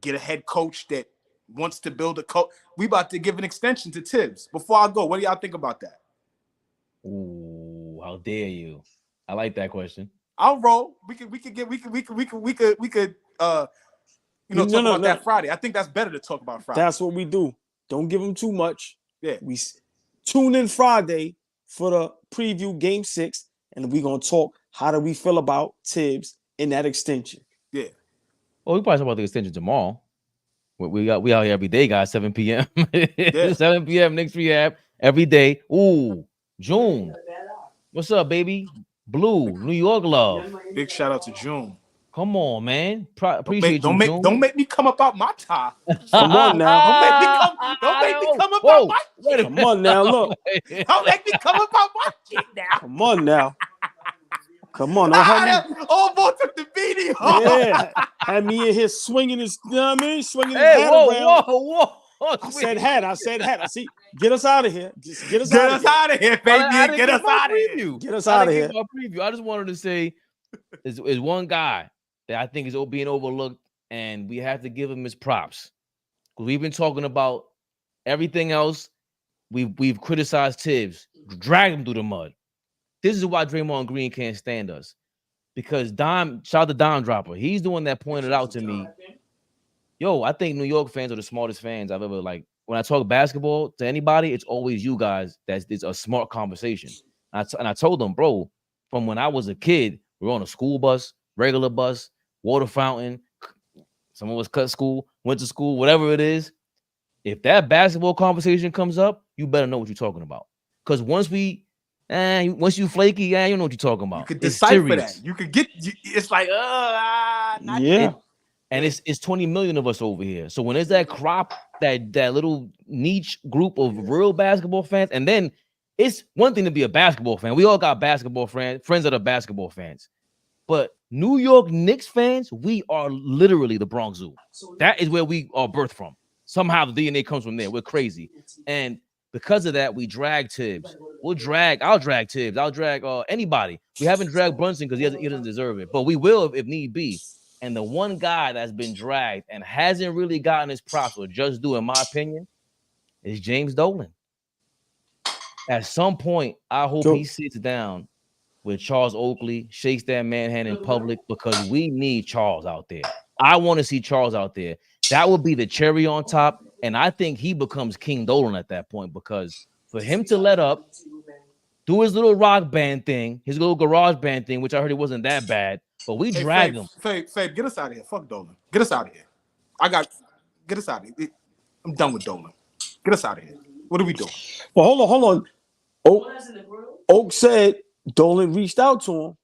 get a head coach that wants to build a coach. We about to give an extension to Tibbs. Before I go, what do y'all think about that? Ooh, how dare you? I like that question. I'll roll. We could talk about that Friday. I think that's better to talk about Friday. That's what we do. Don't give them too much. Yeah. We tune in Friday for the preview Game 6, and we're gonna talk how do we feel about Tibbs in that extension. Yeah. Well, we probably talk about the extension tomorrow. We out here every day, guys. 7 p.m. Yeah. 7 p.m. Knicks rehab every day. Ooh, June. What's up, baby? Blue, New York love. Big shout out to June. Come on, man. Appreciate you, June. Don't make me come about my tie. Come on now. Don't make me come about my shit. Come on now, look. Don't make me come about my shit now. Come on now. Come on, now. All boy took the beanie off. Yeah, had me in here swinging his, swinging his Hey, hat whoa, around. whoa. I said hat. I see. Get us out of here. Just get us out of here, baby. Get us out of here. Get us out of here. I just wanted to say, is one guy that I think is being overlooked, and we have to give him his props. Because we've been talking about everything else. We've criticized Tibbs, dragged him through the mud. This is why Draymond Green can't stand us. Because shout out to Dime Dropper. He's the one that pointed out to me, yo, I think New York fans are the smartest fans I've ever, like, when I talk basketball to anybody, it's always you guys. It's a smart conversation. And I told them, bro, from when I was a kid, we were on a school bus, regular bus, water fountain. Some of us cut school, went to school, whatever it is. If that basketball conversation comes up, you better know what you're talking about. Because once you flaky, you know what you're talking about. You could decipher that. You could get. It's like, not yeah. And it's 20 million of us over here. So when there's that crop, that little niche group of real basketball fans, and then it's one thing to be a basketball fan. We all got basketball friends that are basketball fans. But New York Knicks fans, we are literally the Bronx Zoo. That is where we are birthed from. Somehow the DNA comes from there. We're crazy. And because of that, we drag Tibbs. I'll drag Tibbs. I'll drag anybody. We haven't dragged Brunson because he doesn't deserve it. But we will if need be. And the one guy that's been dragged and hasn't really gotten his props, or just due, in my opinion, is James Dolan. At some point, I hope he sits down with Charles Oakley, shakes that man hand in public, because we need Charles out there. I want to see Charles out there. That would be the cherry on top. And I think he becomes King Dolan at that point, because for him to let up do his little rock band thing, his little garage band thing, which I heard it wasn't that bad, but we drag him. Fabe, get us out of here. Fuck Dolan. Get us out of here. Get us out of here. I'm done with Dolan. Get us out of here. What are we doing? Well, hold on. Oak said Dolan reached out to him.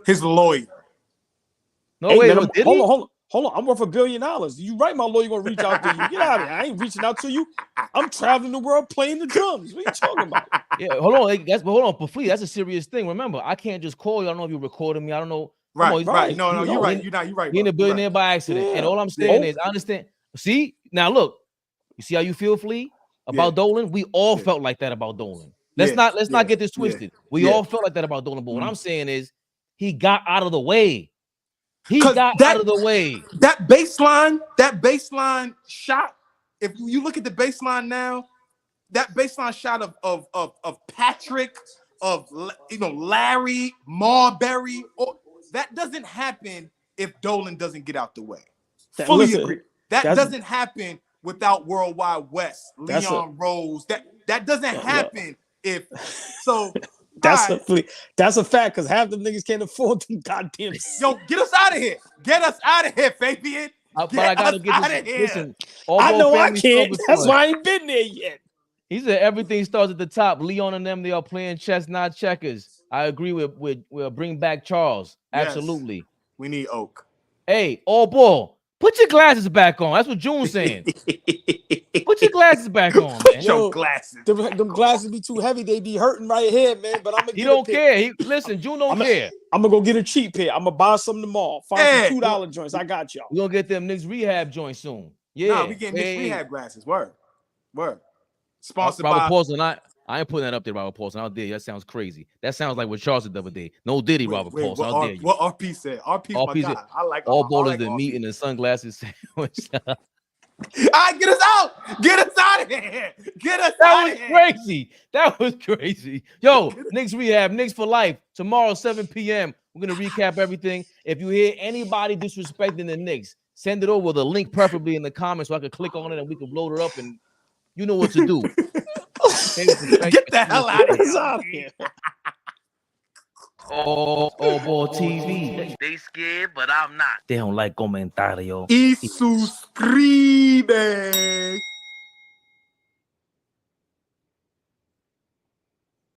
His lawyer. No, Hey, wait, man, did he? hold on. I'm worth $1 billion. You right, my lawyer gonna reach out to you. Get out of here. I ain't reaching out to you. I'm traveling the world playing the drums. What are you talking about? Yeah, hold on, but please, that's a serious thing. Remember, I can't just call you. I don't know if you're recording me. I don't know. Right. No, you're right. You're right. Being a billionaire by accident. Yeah. And all I'm saying is, I understand. See, now look, you see how you feel, Flea, about Dolan? We all felt like that about Dolan. Let's not get this twisted. We all felt like that about Dolan. But what I'm saying is, he got out of the way. He got out of the way. That baseline shot. If you look at the baseline now, that baseline shot of Patrick, of Larry, Marbury, that doesn't happen if Dolan doesn't get out the way. Fully agree. That doesn't happen without Worldwide West, Leon Rose. That doesn't happen if so. That's a fact, because half the niggas can't afford them goddamn. Yo, get us out of here. Get us out of here, Fabian. But I gotta get this. Listen, I know I can't. That's why I ain't been there yet. He said everything starts at the top. Leon and them, they are playing chess, not checkers. I agree with bring back Charles. Absolutely. Yes. We need Oak. Hey, all ball. Put your glasses back on. That's what June's saying. Put your glasses back on, man. Your glasses. Them glasses be too heavy. They be hurting right here, man. But I'm gonna. He don't care. Listen, June don't care. I'm gonna go get a cheap pair. I'm gonna buy some tomorrow. Find some $2 joints. I got y'all. We gonna get them Knicks rehab joints soon. Yeah, nah, we getting Knicks rehab glasses. Word. Sponsored Robert by Paulson. I ain't putting that up there, Robert Paulson. How dare you? That sounds crazy. That sounds like what Charles did the other day. No Diddy, Robert Paulson. How dare you? What RP said? RP's my guy. I like all ballers like that meet in the sunglasses sandwich. All right, get us out. Get us out of here. Get us out of here. Crazy. That was crazy. Yo, Knicks rehab, Knicks for life. Tomorrow, 7 p.m. We're gonna recap everything. If you hear anybody disrespecting the Knicks, send it over the link, preferably in the comments, so I can click on it and we can load it up, and you know what to do. Get the hell out of here. All Ball TV. They scared, but I'm not. They don't like comentario. Y suscribe.